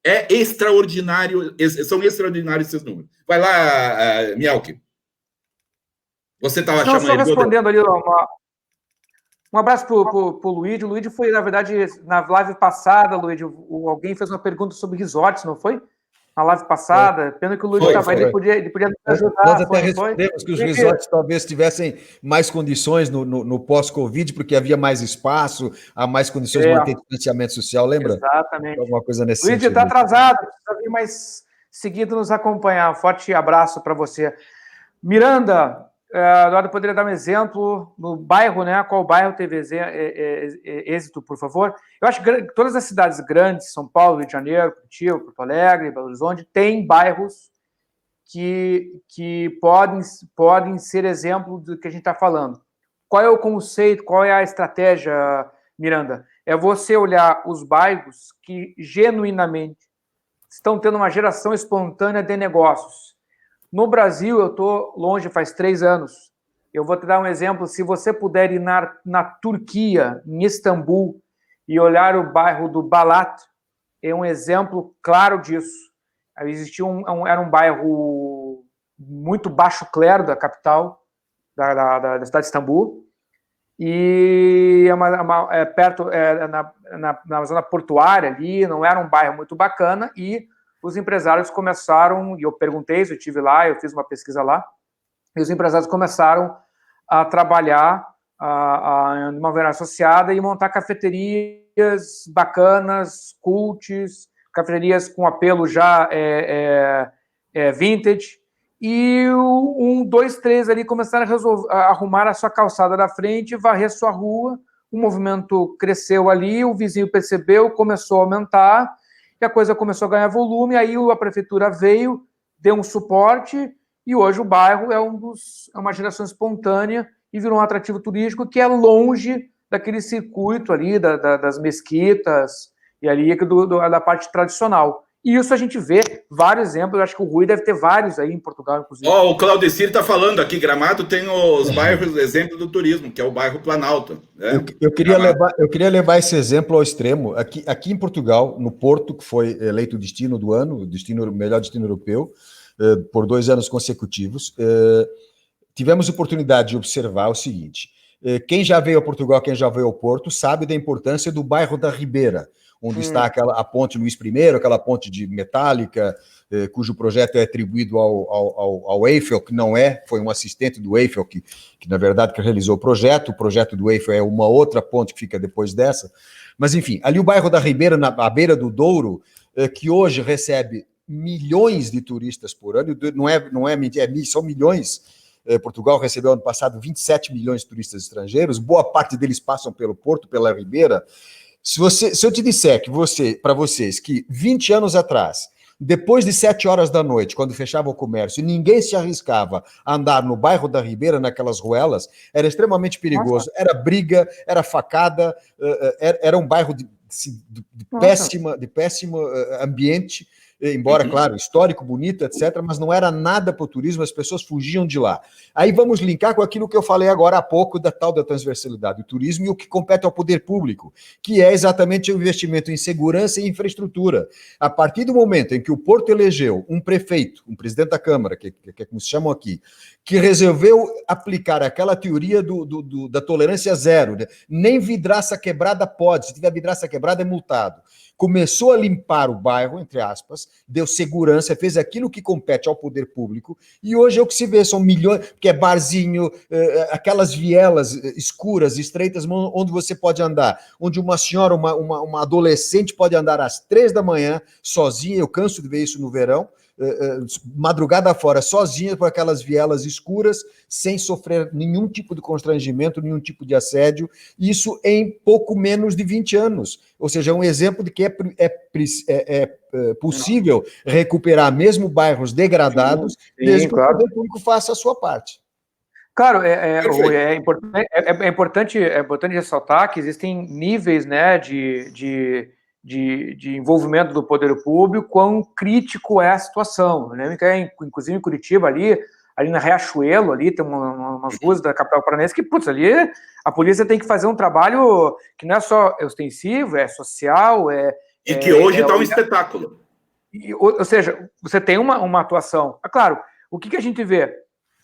É extraordinário, são extraordinários esses números. Vai lá, Mielke. Você estava chamando... Só respondendo ali, um abraço para o Luigi. O Luigi foi, na verdade, na live passada, Luigi, alguém fez uma pergunta sobre resorts, não foi? Na live passada. Pena que o Luigi estava aí, ele podia nos ajudar. Nós até respondemos que os resorts talvez tivessem mais condições no pós-Covid, porque havia mais espaço, há mais condições de manter distanciamento social, lembra? Exatamente. Alguma coisa nesse sentido. Luigi, está atrasado, precisa vir mais seguido nos acompanhar. Um forte abraço para você. Miranda, Eduardo, poderia dar um exemplo no bairro, né? Qual bairro teve êxito, por favor? Eu acho que todas as cidades grandes, São Paulo, Rio de Janeiro, Curitiba, Porto Alegre, Belo Horizonte, têm bairros que podem ser exemplo do que a gente está falando. Qual é o conceito, qual é a estratégia, Miranda? É você olhar os bairros que genuinamente estão tendo uma geração espontânea de negócios. No Brasil, eu estou longe faz 3 anos. Eu vou te dar um exemplo. Se você puder ir na Turquia, em Istambul, e olhar o bairro do Balat, é um exemplo claro disso. Existia era um bairro muito baixo clero da capital, da cidade de Istambul, e perto na zona portuária ali, não era um bairro muito bacana, e os empresários começaram, e eu perguntei, eu estive lá, eu fiz uma pesquisa lá, e os empresários começaram a trabalhar em uma maneira associada e montar cafeterias bacanas, cults, cafeterias com apelo já vintage, e 1, 2, 3 ali começaram a arrumar a sua calçada da frente, varrer sua rua, o movimento cresceu ali, o vizinho percebeu, começou a aumentar, e a coisa começou a ganhar volume, aí a prefeitura veio, deu um suporte, e hoje o bairro é uma geração espontânea e virou um atrativo turístico que é longe daquele circuito ali, das mesquitas, e ali da parte tradicional. E isso a gente vê vários exemplos, eu acho que o Rui deve ter vários aí em Portugal, inclusive. O Claudecir está falando aqui, Gramado tem os bairros, exemplo do turismo, que é o bairro Planalto. Né? Eu queria levar esse exemplo ao extremo. Aqui em Portugal, no Porto, que foi eleito o destino do ano, o melhor destino europeu, por 2 anos consecutivos, tivemos oportunidade de observar o seguinte: quem já veio a Portugal, quem já veio ao Porto, sabe da importância do bairro da Ribeira, onde está a ponte Luís I, aquela ponte de metálica, cujo projeto é atribuído ao Eiffel, que não foi um assistente do Eiffel, que na verdade que realizou o projeto do Eiffel é uma outra ponte que fica depois dessa, mas enfim, ali o bairro da Ribeira, à beira do Douro, que hoje recebe milhões de turistas por ano, são milhões. Portugal recebeu ano passado 27 milhões de turistas estrangeiros, boa parte deles passam pelo Porto, pela Ribeira. Se eu te disser para vocês que 20 anos atrás, depois de 7 horas da noite, quando fechava o comércio, ninguém se arriscava a andar no bairro da Ribeira, naquelas ruelas, era extremamente perigoso, era briga, era facada, era um bairro de péssimo ambiente, embora, claro, histórico, bonito, etc., mas não era nada para o turismo, as pessoas fugiam de lá. Aí vamos linkar com aquilo que eu falei agora há pouco da tal da transversalidade do turismo e o que compete ao poder público, que é exatamente o investimento em segurança e infraestrutura. A partir do momento em que o Porto elegeu um prefeito, um presidente da Câmara, que é como se chamam aqui, que resolveu aplicar aquela teoria da tolerância zero, né? Nem vidraça quebrada pode, se tiver vidraça quebrada é multado. Começou a limpar o bairro, entre aspas, deu segurança, fez aquilo que compete ao poder público, e hoje é o que se vê, são milhões, que é barzinho, aquelas vielas escuras, estreitas, onde você pode andar, onde uma senhora, uma adolescente pode andar às 3 da manhã, sozinha, eu canso de ver isso no verão, madrugada fora, sozinha por aquelas vielas escuras, sem sofrer nenhum tipo de constrangimento, nenhum tipo de assédio, isso em pouco menos de 20 anos. Ou seja, é um exemplo de que é possível recuperar mesmo bairros degradados, desde que o poder público faça a sua parte. Claro, é importante ressaltar que existem níveis, né, de envolvimento do poder público, quão crítico é a situação. Eu lembro que, inclusive, em Curitiba, ali na Riachuelo, ali tem umas ruas da capital paranaense que, putz, ali a polícia tem que fazer um trabalho que não é só ostensivo, é social, e que hoje está um espetáculo. Ou seja, você tem uma atuação. Claro, o que a gente vê?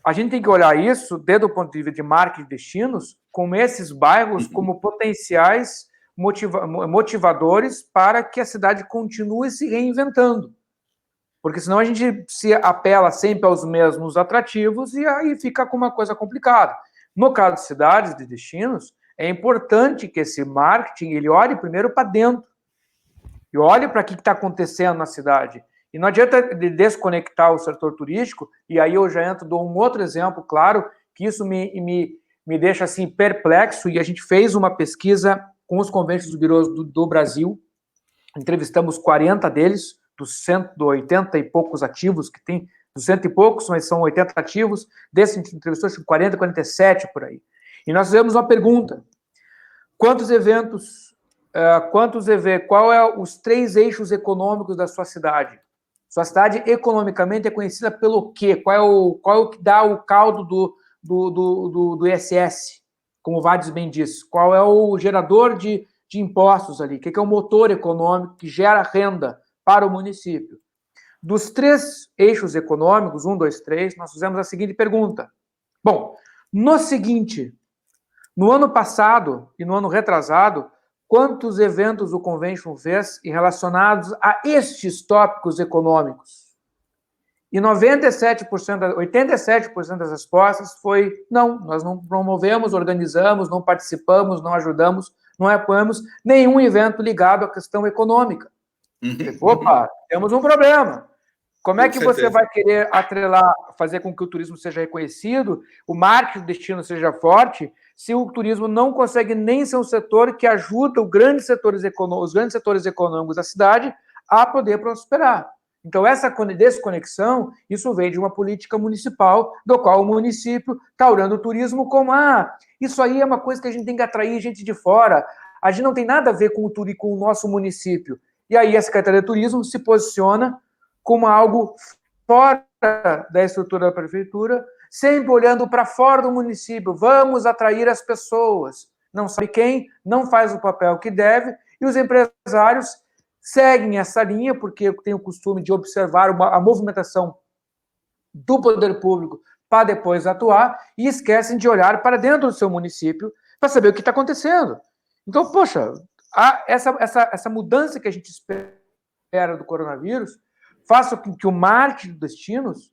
A gente tem que olhar isso, desde o ponto de vista de marketing de destinos, como esses bairros como potenciais motivadores para que a cidade continue se reinventando. Porque senão a gente se apela sempre aos mesmos atrativos e aí fica com uma coisa complicada. No caso de cidades, de destinos, é importante que esse marketing ele olhe primeiro para dentro e olhe para o que está acontecendo na cidade. E não adianta desconectar o setor turístico, e aí eu já dou um outro exemplo, claro, que isso me deixa assim perplexo, e a gente fez uma pesquisa com os conventos dos birôs do Brasil, entrevistamos 40 deles, dos 180 e poucos ativos que tem, dos 100 e poucos, mas são 80 ativos, desses a gente entrevistou 40, 47 por aí. E nós fizemos uma pergunta, qual é os 3 eixos econômicos da sua cidade? Sua cidade economicamente é conhecida pelo quê? Qual é o que dá o caldo do ISS, como o Vades bem disse? Qual é o gerador de impostos ali? O que é o motor econômico que gera renda para o município? Dos 3 eixos econômicos, 1, 2, 3, nós fizemos a seguinte pergunta. Bom, no ano passado e no ano retrasado, quantos eventos o Convention fez relacionados a estes tópicos econômicos? E 87% das respostas foi não, nós não promovemos, organizamos, não participamos, não ajudamos, não apoiamos nenhum evento ligado à questão econômica. Opa, temos um problema. Como é que você vai querer atrelar, fazer com que o turismo seja reconhecido, o marketing do destino seja forte, se o turismo não consegue nem ser um setor que ajuda os grandes setores econômicos da cidade a poder prosperar? Então, essa desconexão, isso vem de uma política municipal, do qual o município está olhando o turismo como, isso aí é uma coisa que a gente tem que atrair gente de fora, a gente não tem nada a ver com o nosso município. E aí a Secretaria de Turismo se posiciona como algo fora da estrutura da prefeitura, sempre olhando para fora do município, vamos atrair as pessoas. Não sabe quem, não faz o papel que deve, e os empresários seguem essa linha, porque eu tenho o costume de observar a movimentação do poder público para depois atuar, e esquecem de olhar para dentro do seu município para saber o que está acontecendo. Então, poxa, essa mudança que a gente espera do coronavírus faça com que o marketing dos destinos,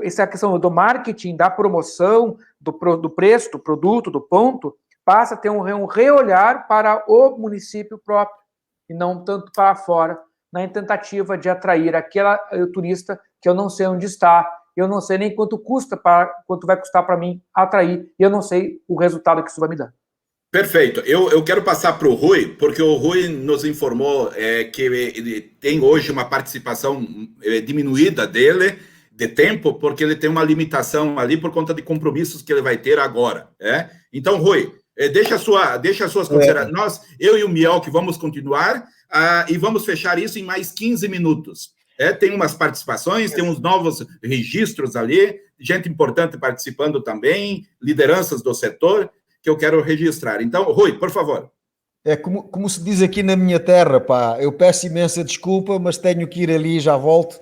essa questão do marketing, da promoção, do preço, do produto, do ponto, passa a ter um reolhar para o município próprio, e não tanto para fora, na tentativa de atrair aquele turista que eu não sei onde está, eu não sei nem quanto vai custar para mim atrair, e eu não sei o resultado que isso vai me dar. Perfeito. Eu quero passar para o Rui, porque o Rui nos informou que ele tem hoje uma participação diminuída dele, de tempo, porque ele tem uma limitação ali por conta de compromissos que ele vai ter agora. Então, Rui, deixa as suas considerações. Eu e o Miel que vamos continuar e vamos fechar isso em mais 15 minutos. Tem umas participações, tem uns novos registros ali, gente importante participando também, lideranças do setor, que eu quero registrar. Então, Rui, por favor. Como se diz aqui na minha terra, pá, eu peço imensa desculpa, mas tenho que ir ali e já volto.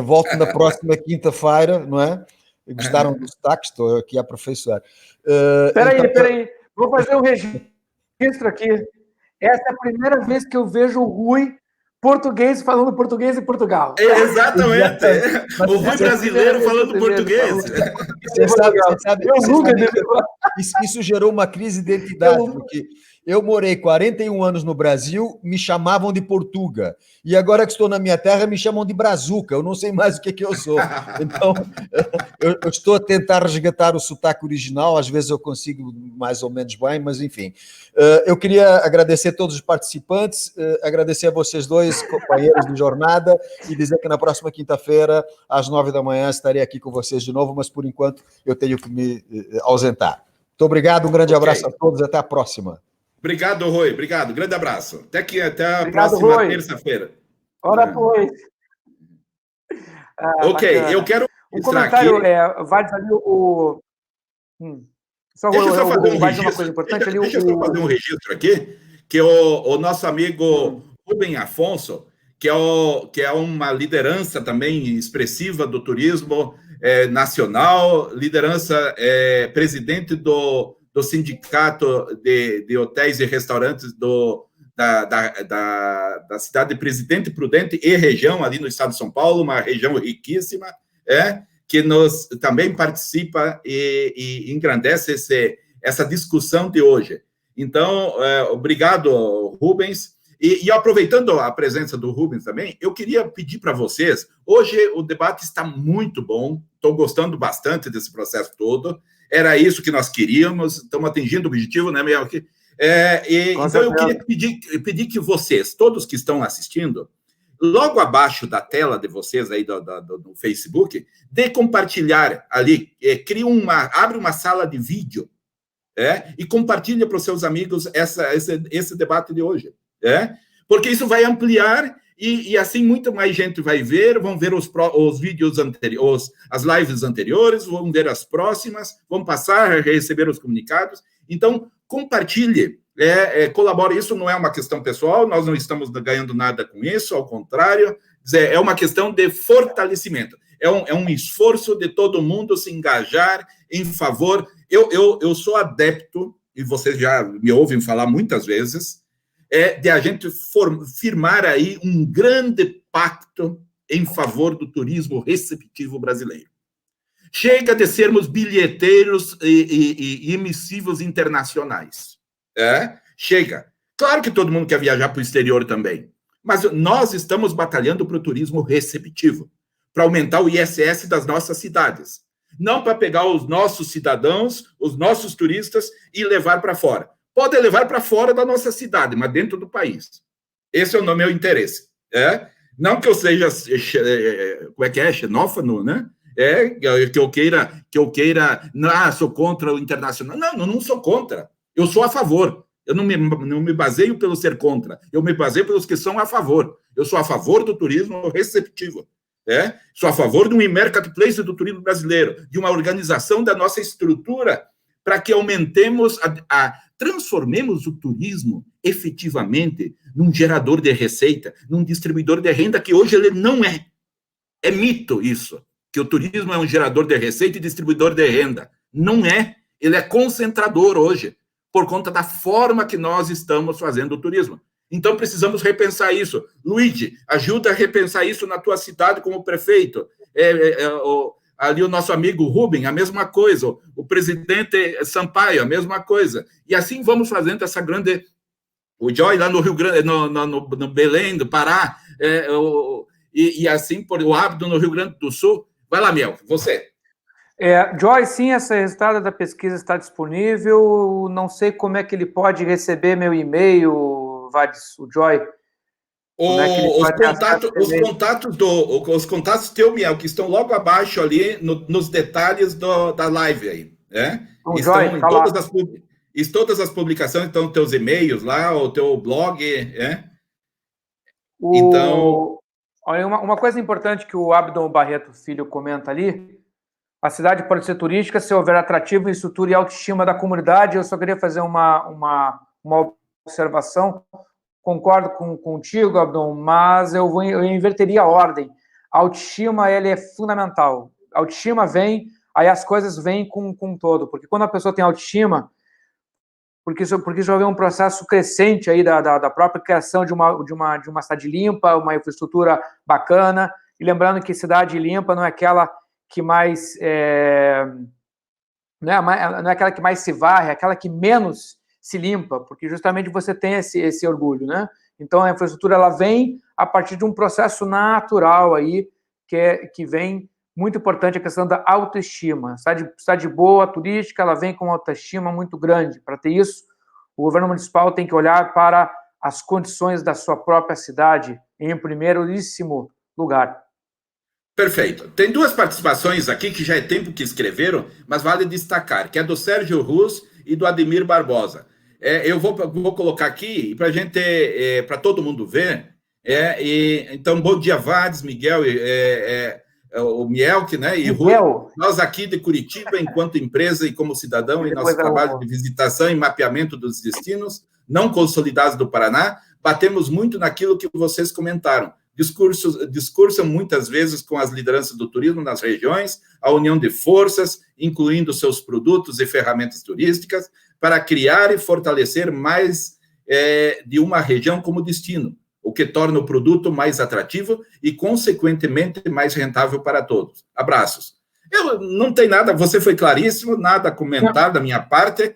Volto na próxima quinta-feira, não é? Gostaram do sotaque? Estou aqui a aperfeiçoar. Peraí, vou fazer um registro aqui. Essa é a primeira vez que eu vejo o Rui português falando português em Portugal. Exatamente. O Rui brasileiro falando português. Você sabe, isso gerou uma crise de identidade, porque eu morei 41 anos no Brasil, me chamavam de Portuga. E agora que estou na minha terra, me chamam de Brazuca. Eu não sei mais o que eu sou. Então, eu estou a tentar resgatar o sotaque original. Às vezes eu consigo mais ou menos bem, mas enfim. Eu queria agradecer a todos os participantes, agradecer a vocês dois, companheiros de jornada, e dizer que na próxima quinta-feira, às 9 da manhã, estarei aqui com vocês de novo, mas por enquanto eu tenho que me ausentar. Muito obrigado, um grande abraço a todos, até a próxima. Obrigado, Rui. Obrigado. Grande abraço. Até a próxima terça-feira. Ora, pois. Ok, bacana. Eu quero um comentário, aqui... Vardes, ali o... Só deixa eu só fazer um registro. Uma coisa importante, deixa eu só fazer um registro aqui, que o nosso amigo Rubem Afonso, que é uma liderança também expressiva do turismo nacional, liderança presidente do Sindicato de Hotéis e Restaurantes da cidade de Presidente Prudente e região, ali no estado de São Paulo, uma região riquíssima, que também participa e engrandece essa discussão de hoje. Então, obrigado, Rubens. E aproveitando a presença do Rubens também, eu queria pedir para vocês, hoje o debate está muito bom, estou gostando bastante desse processo todo, era isso que nós queríamos, estamos atingindo o objetivo, né, Miguel? Então, eu queria pedir que vocês, todos que estão assistindo, logo abaixo da tela de vocês aí do Facebook, de compartilhar ali, abre uma sala de vídeo, e compartilha para os seus amigos esse debate de hoje, porque isso vai ampliar e assim muito mais gente vai ver, vão ver os vídeos anteriores, as lives anteriores, vão ver as próximas, vão passar a receber os comunicados. Então, compartilhe, colabore. Isso não é uma questão pessoal, nós não estamos ganhando nada com isso, ao contrário, é uma questão de fortalecimento. É um esforço de todo mundo se engajar em favor. Eu sou adepto, e vocês já me ouvem falar muitas vezes, de a gente firmar aí um grande pacto em favor do turismo receptivo brasileiro. Chega de sermos bilheteiros e emissivos internacionais. Chega. Claro que todo mundo quer viajar para o exterior também, mas nós estamos batalhando para o turismo receptivo, para aumentar o ISS das nossas cidades. Não para pegar os nossos cidadãos, os nossos turistas e levar para fora. Pode levar para fora da nossa cidade, mas dentro do país. Esse é o meu interesse. Não que eu seja, como é, xenófono, né? Que eu queira, sou contra o internacional. Não sou contra. Eu sou a favor. Eu não me baseio pelo ser contra. Eu me baseio pelos que são a favor. Eu sou a favor do turismo receptivo. Sou a favor de um marketplace do turismo brasileiro, de uma organização da nossa estrutura para que aumentemos, transformemos o turismo efetivamente num gerador de receita, num distribuidor de renda, que hoje ele não é. É mito isso, que o turismo é um gerador de receita e distribuidor de renda. Não é. Ele é concentrador hoje, por conta da forma que nós estamos fazendo o turismo. Então, precisamos repensar isso. Luigi, ajuda a repensar isso na tua cidade como prefeito. Ali o nosso amigo Rubem, a mesma coisa, o presidente Sampaio, a mesma coisa. E assim vamos fazendo essa grande... O Joy lá no Rio Grande, no Belém, do Pará, e assim o Abdo no Rio Grande do Sul. Vai lá, Miel, você. Joy, sim, esse resultado da pesquisa está disponível. Não sei como é que ele pode receber meu e-mail, Vardes, o Joy. Os contatos teu, Miel, que estão logo abaixo ali, nos detalhes da live aí, estão em todas as publicações, estão teus e-mails lá, o teu blog, Então... Olha, uma coisa importante que o Abdon Barreto Filho comenta ali, a cidade pode ser turística se houver atrativo, estrutura e autoestima da comunidade. Eu só queria fazer uma observação. Concordo contigo, Abdon, mas eu inverteria a ordem. A autoestima, ela é fundamental. A autoestima vem, aí as coisas vêm com todo. Porque quando a pessoa tem autoestima, porque isso já vem um processo crescente aí da própria criação de uma cidade limpa, uma infraestrutura bacana. E lembrando que cidade limpa não é aquela que mais... não é aquela que mais se varre, é aquela que menos se limpa, porque justamente você tem esse orgulho, né? Então, a infraestrutura, ela vem a partir de um processo natural aí, que vem muito importante, a questão da autoestima. Cidade boa, turística, ela vem com uma autoestima muito grande. Para ter isso, o governo municipal tem que olhar para as condições da sua própria cidade, em primeiríssimo lugar. Perfeito. Tem duas participações aqui que já é tempo que escreveram, mas vale destacar, que é do Sérgio Rus e do Ademir Barbosa. Eu vou colocar aqui para a gente, para todo mundo ver. Então, bom dia, Vades, Miguel, o Mielk, né? E Rui. Nós aqui de Curitiba, enquanto empresa e como cidadão, em nosso trabalho de visitação e mapeamento dos destinos não consolidados do Paraná, batemos muito naquilo que vocês comentaram. Discursam muitas vezes com as lideranças do turismo nas regiões, a união de forças, incluindo seus produtos e ferramentas turísticas, para criar e fortalecer mais de uma região como destino, o que torna o produto mais atrativo e, consequentemente, mais rentável para todos. Abraços. Eu não tenho nada, você foi claríssimo, nada a comentar da minha parte.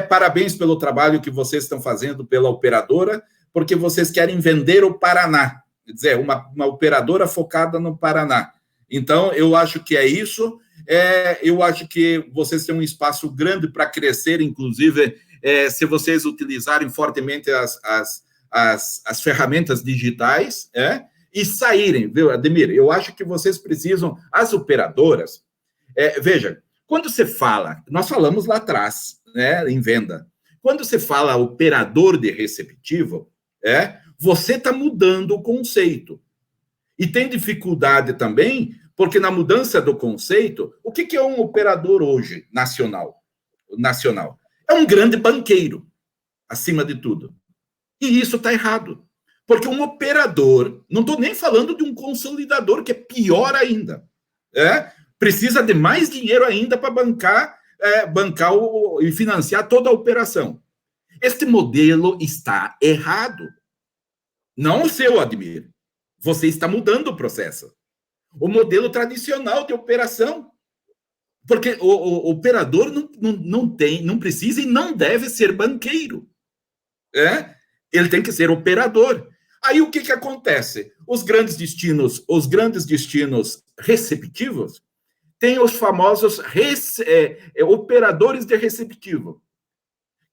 Parabéns pelo trabalho que vocês estão fazendo pela operadora, porque vocês querem vender o Paraná, quer dizer, uma operadora focada no Paraná. Então, eu acho que é isso. Eu acho que vocês têm um espaço grande para crescer, inclusive, se vocês utilizarem fortemente as ferramentas digitais, e saírem, viu, Ademir? Eu acho que vocês precisam, as operadoras, veja, quando você fala, nós falamos lá atrás, né, em venda, quando você fala operador de receptivo, você está mudando o conceito. E tem dificuldade também, porque na mudança do conceito, o que é um operador hoje nacional? É um grande banqueiro, acima de tudo. E isso está errado. Porque um operador, não estou nem falando de um consolidador, que é pior ainda, precisa de mais dinheiro ainda para bancar e financiar toda a operação. Este modelo está errado. Não o seu, Ademir. Você está mudando o processo. O modelo tradicional de operação. Porque o operador não precisa e não deve ser banqueiro. Ele tem que ser operador. Aí o que acontece? Os grandes destinos receptivos têm os famosos operadores de receptivo.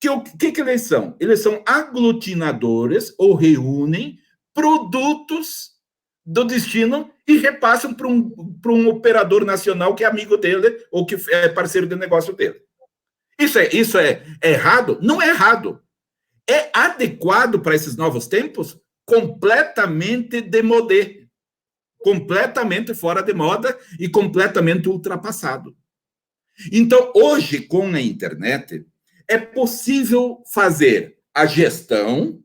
O que eles são? Eles são aglutinadores ou reúnem produtos do destino e repassam para um operador nacional que é amigo dele ou que é parceiro de negócio dele. Isso é errado? Não é errado. É adequado para esses novos tempos? Completamente démodé. Completamente fora de moda e completamente ultrapassado. Então, hoje, com a internet, é possível fazer a gestão,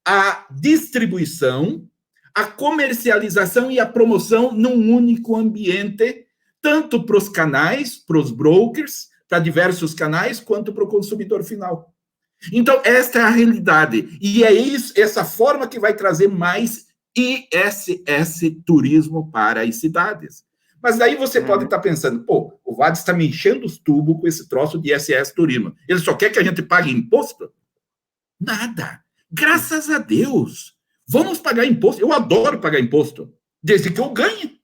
a distribuição, a comercialização e a promoção num único ambiente, tanto para os canais, para os brokers, para diversos canais, quanto para o consumidor final. Então, esta é a realidade. E é essa forma que vai trazer mais ISS turismo para as cidades. Mas daí você pode estar pensando, o Vades está me enchendo os tubos com esse troço de ISS turismo. Ele só quer que a gente pague imposto? Nada. Graças a Deus. Vamos pagar imposto. Eu adoro pagar imposto, desde que eu ganhe.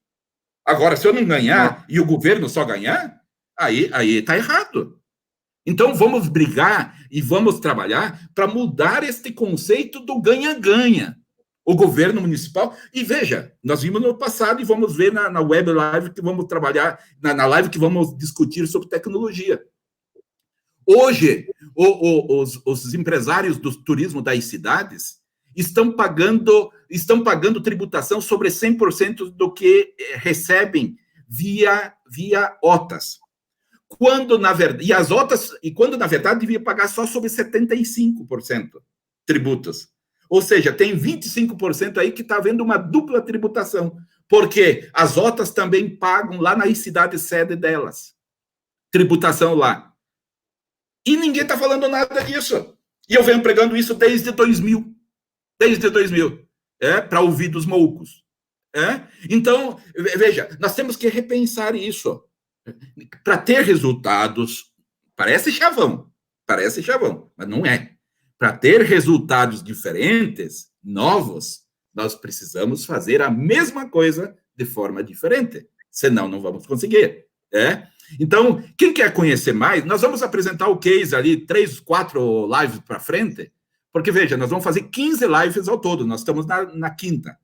Agora, se eu não ganhar e o governo só ganhar, aí está errado. Então, vamos brigar e vamos trabalhar para mudar este conceito do ganha-ganha. O governo municipal, e veja, nós vimos no passado e vamos ver na web live que vamos trabalhar, na live que vamos discutir sobre tecnologia. Hoje, os empresários do turismo das cidades, estão pagando tributação sobre 100% do que recebem via OTAs. Quando, na verdade, devia pagar só sobre 75% tributos. Ou seja, tem 25% aí que está havendo uma dupla tributação, porque as OTAs também pagam lá na cidade sede delas, tributação lá. E ninguém está falando nada disso. E eu venho pregando isso desde 2000. Para ouvir dos moucos. Então, veja, nós temos que repensar isso. Para ter resultados, parece chavão, mas não é. Para ter resultados diferentes, novos, nós precisamos fazer a mesma coisa de forma diferente, senão não vamos conseguir. Então, quem quer conhecer mais, nós vamos apresentar o case ali, 3, 4 lives para frente, porque, veja, nós vamos fazer 15 lives ao todo, nós estamos na quinta.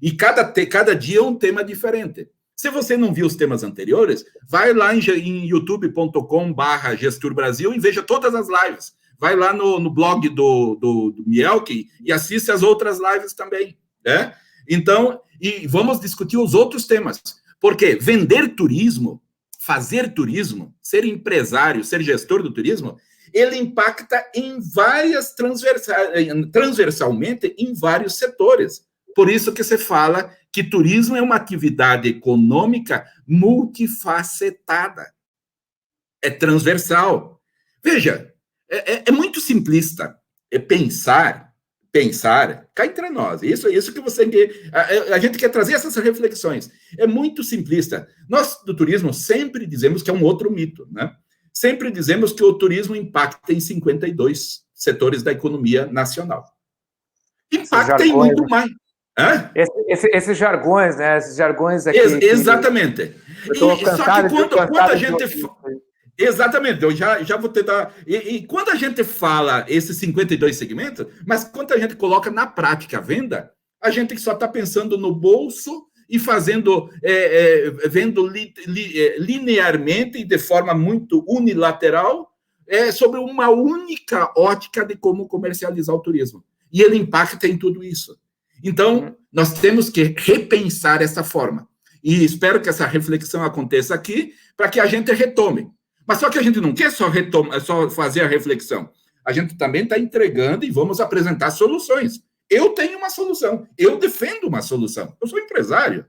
E cada dia é um tema diferente. Se você não viu os temas anteriores, vai lá em youtube.com/Gestur Brasil e veja todas as lives. Vai lá no blog do Mielke e assiste as outras lives também. Então, e vamos discutir os outros temas. Porque vender turismo, fazer turismo, ser empresário, ser gestor do turismo, ele impacta transversalmente em vários setores. Por isso que se fala que turismo é uma atividade econômica multifacetada. É transversal. Veja, é muito simplista pensar, cá entre nós. Isso que você... A gente quer trazer essas reflexões. É muito simplista. Nós, do turismo, sempre dizemos que é um outro mito, né? Sempre dizemos que o turismo impacta em 52 setores da economia nacional. Impacta em muito mais. Esses jargões, né? Esses jargões aqui. Exatamente. Só que quando a gente... Exatamente, eu já vou tentar... E quando a gente fala esses 52 segmentos, mas quando a gente coloca na prática a venda, a gente só está pensando no bolso e vendo linearmente e de forma muito unilateral sobre uma única ótica de como comercializar o turismo. E ele impacta em tudo isso. Então, nós temos que repensar essa forma. E espero que essa reflexão aconteça aqui para que a gente retome. Mas só que a gente não quer só fazer a reflexão. A gente também está entregando e vamos apresentar soluções. Eu tenho uma solução. Eu defendo uma solução. Eu sou empresário.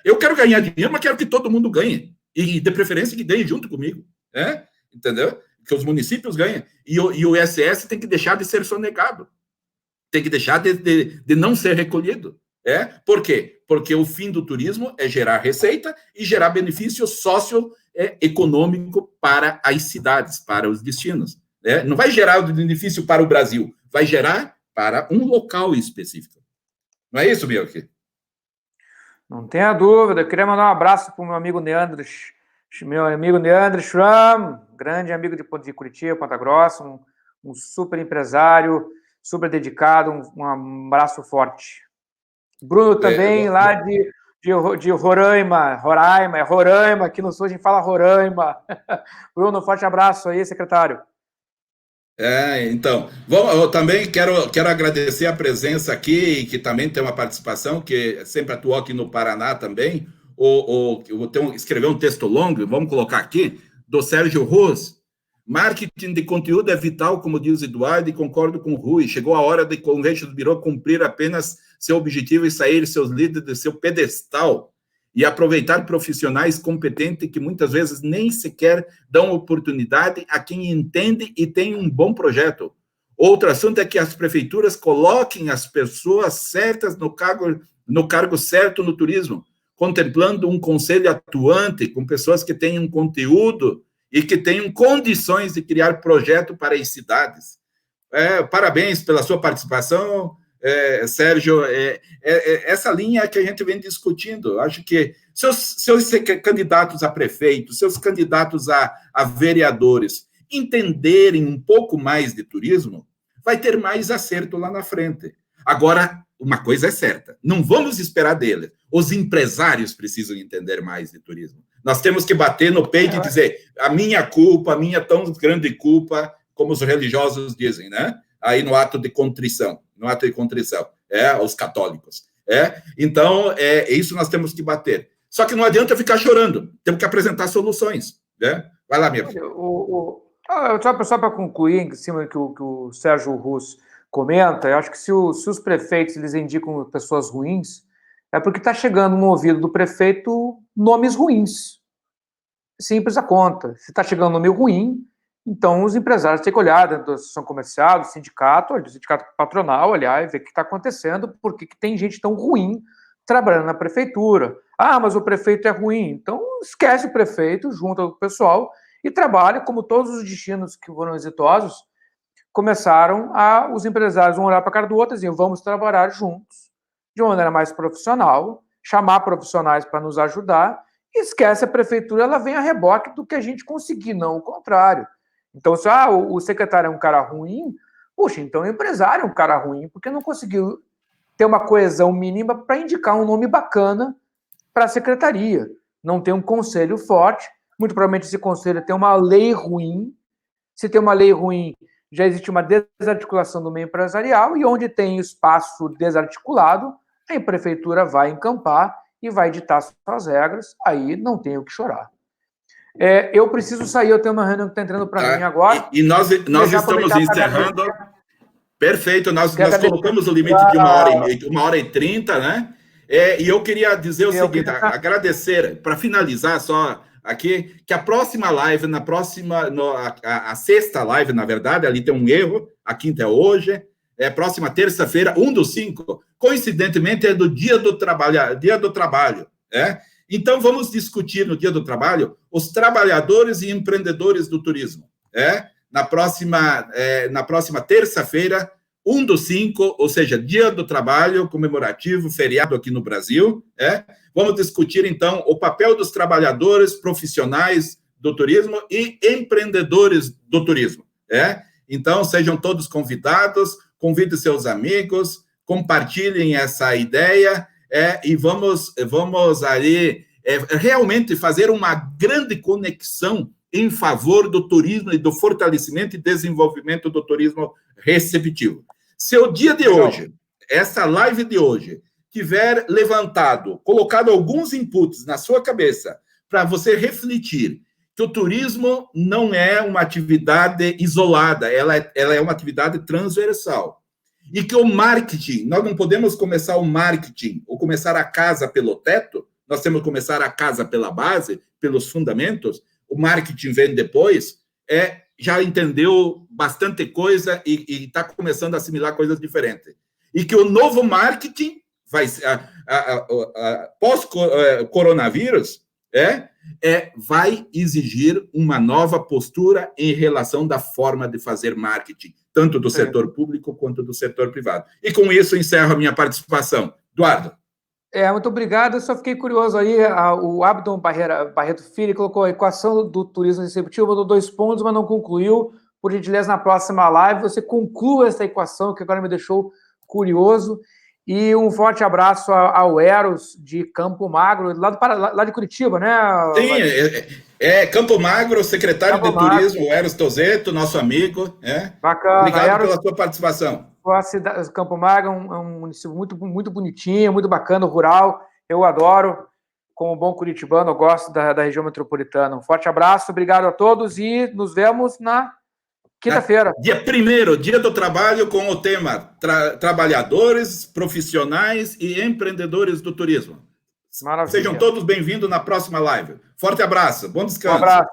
Eu quero ganhar dinheiro, mas quero que todo mundo ganhe. E, de preferência, que ganhe junto comigo. Entendeu? Que os municípios ganhem. E o ISS tem que deixar de ser sonegado. Tem que deixar de não ser recolhido. Por quê? Porque o fim do turismo é gerar receita e gerar benefício socioeconômico para as cidades, para os destinos. Não vai gerar o benefício para o Brasil, vai gerar para um local específico. Não é isso, Mielke? Não tenha dúvida. Eu queria mandar um abraço para o meu amigo Neandro Schramm, grande amigo de Curitiba, Ponta Grossa, um super empresário, super dedicado, um abraço forte. Bruno também, lá de Roraima, aqui no sul a gente fala Roraima. Bruno, forte abraço aí, secretário. Então, eu também quero agradecer a presença aqui, que também tem uma participação, que sempre atuou aqui no Paraná também, escreveu um texto longo, vamos colocar aqui, do Sérgio Ruz. Marketing de conteúdo é vital, como diz Eduardo, e concordo com o Rui. Chegou a hora de Convention Bureau cumprir apenas seu objetivo e sair seus líderes do seu pedestal e aproveitar profissionais competentes que muitas vezes nem sequer dão oportunidade a quem entende e tem um bom projeto. Outro assunto é que as prefeituras coloquem as pessoas certas no cargo certo no turismo, contemplando um conselho atuante com pessoas que tenham conteúdo e que tenham condições de criar projeto para as cidades. Parabéns pela sua participação, Sérgio. Essa linha que a gente vem discutindo. Acho que seus candidatos a prefeito, seus candidatos a vereadores entenderem um pouco mais de turismo, vai ter mais acerto lá na frente. Agora, uma coisa é certa, não vamos esperar dele. Os empresários precisam entender mais de turismo. Nós temos que bater no peito e dizer a minha tão grande culpa, como os religiosos dizem, né? aí no ato de contrição, aos católicos. Então, isso nós temos que bater. Só que não adianta ficar chorando, temos que apresentar soluções. Né? Vai lá, Mirko. Só para concluir, em cima do que o Sérgio Russo comenta, eu acho que se os prefeitos eles indicam pessoas ruins, é porque está chegando no ouvido do prefeito nomes ruins. Simples a conta. Se está chegando um nome ruim, então os empresários têm que olhar dentro da associação comercial, do sindicato patronal, olhar e ver o que está acontecendo, porque que tem gente tão ruim trabalhando na prefeitura. Ah, mas o prefeito é ruim. Então esquece o prefeito, junta o pessoal e trabalha, como todos os destinos que foram exitosos, começaram os empresários vão olhar para a cara do outro e dizer, vamos trabalhar juntos, de uma maneira mais profissional, chamar profissionais para nos ajudar, e esquece a prefeitura, ela vem a reboque do que a gente conseguir, não o contrário. Então, se o secretário é um cara ruim, puxa, então o empresário é um cara ruim, porque não conseguiu ter uma coesão mínima para indicar um nome bacana para a secretaria. Não tem um conselho forte, muito provavelmente esse conselho tem uma lei ruim. Se tem uma lei ruim, já existe uma desarticulação do meio empresarial, e onde tem espaço desarticulado, a prefeitura vai encampar e vai ditar suas regras, aí não tem o que chorar. Eu preciso sair, eu tenho uma reunião que está entrando para mim agora. E nós estamos encerrando. Perfeito, nós colocamos o limite de 1h30, né? E eu queria dizer o seguinte, agradecer, para finalizar só aqui, que a próxima live, a sexta live, na verdade, ali tem um erro, a quinta é hoje, próxima terça-feira, 1/5, coincidentemente é do Dia do Trabalho, Então, vamos discutir no Dia do Trabalho os trabalhadores e empreendedores do turismo, na próxima terça-feira, 1/5, ou seja, Dia do Trabalho comemorativo, feriado aqui no Brasil, Vamos discutir, então, o papel dos trabalhadores profissionais do turismo e empreendedores do turismo, Então, sejam todos convidados, convidem seus amigos, compartilhem essa ideia, e vamos ali realmente fazer uma grande conexão em favor do turismo e do fortalecimento e desenvolvimento do turismo receptivo. Se o dia de hoje, essa live de hoje, tiver colocado alguns inputs na sua cabeça para você refletir que o turismo não é uma atividade isolada, ela é uma atividade transversal. E que o marketing, nós não podemos começar o marketing ou começar a casa pelo teto, nós temos que começar a casa pela base, pelos fundamentos, o marketing vem depois, já entendeu bastante coisa e está começando a assimilar coisas diferentes. E que o novo marketing, pós-coronavírus, vai exigir uma nova postura em relação da forma de fazer marketing, tanto do setor público quanto do setor privado. E com isso, encerro a minha participação. Eduardo. Muito obrigado. Eu só fiquei curioso aí, o Abdon Barreto Filho colocou a equação do turismo receptivo, botou 2 pontos, mas não concluiu. Por gentileza, na próxima live, você conclua essa equação, que agora me deixou curioso. E um forte abraço ao Eros de Campo Magro, lá de Curitiba, né? Sim, Campo Magro, secretário de Turismo, o Eros Tozeto, nosso amigo. Bacana. Obrigado pela sua participação. Campo Magro é um município muito, muito bonitinho, muito bacana, rural. Eu adoro. Como bom curitibano, eu gosto da região metropolitana. Um forte abraço, obrigado a todos e nos vemos na quinta-feira. Dia 1º, Dia do Trabalho, com o tema Trabalhadores, Profissionais e Empreendedores do Turismo. Maravilha. Sejam todos bem-vindos na próxima live. Forte abraço, bom descanso. Um abraço.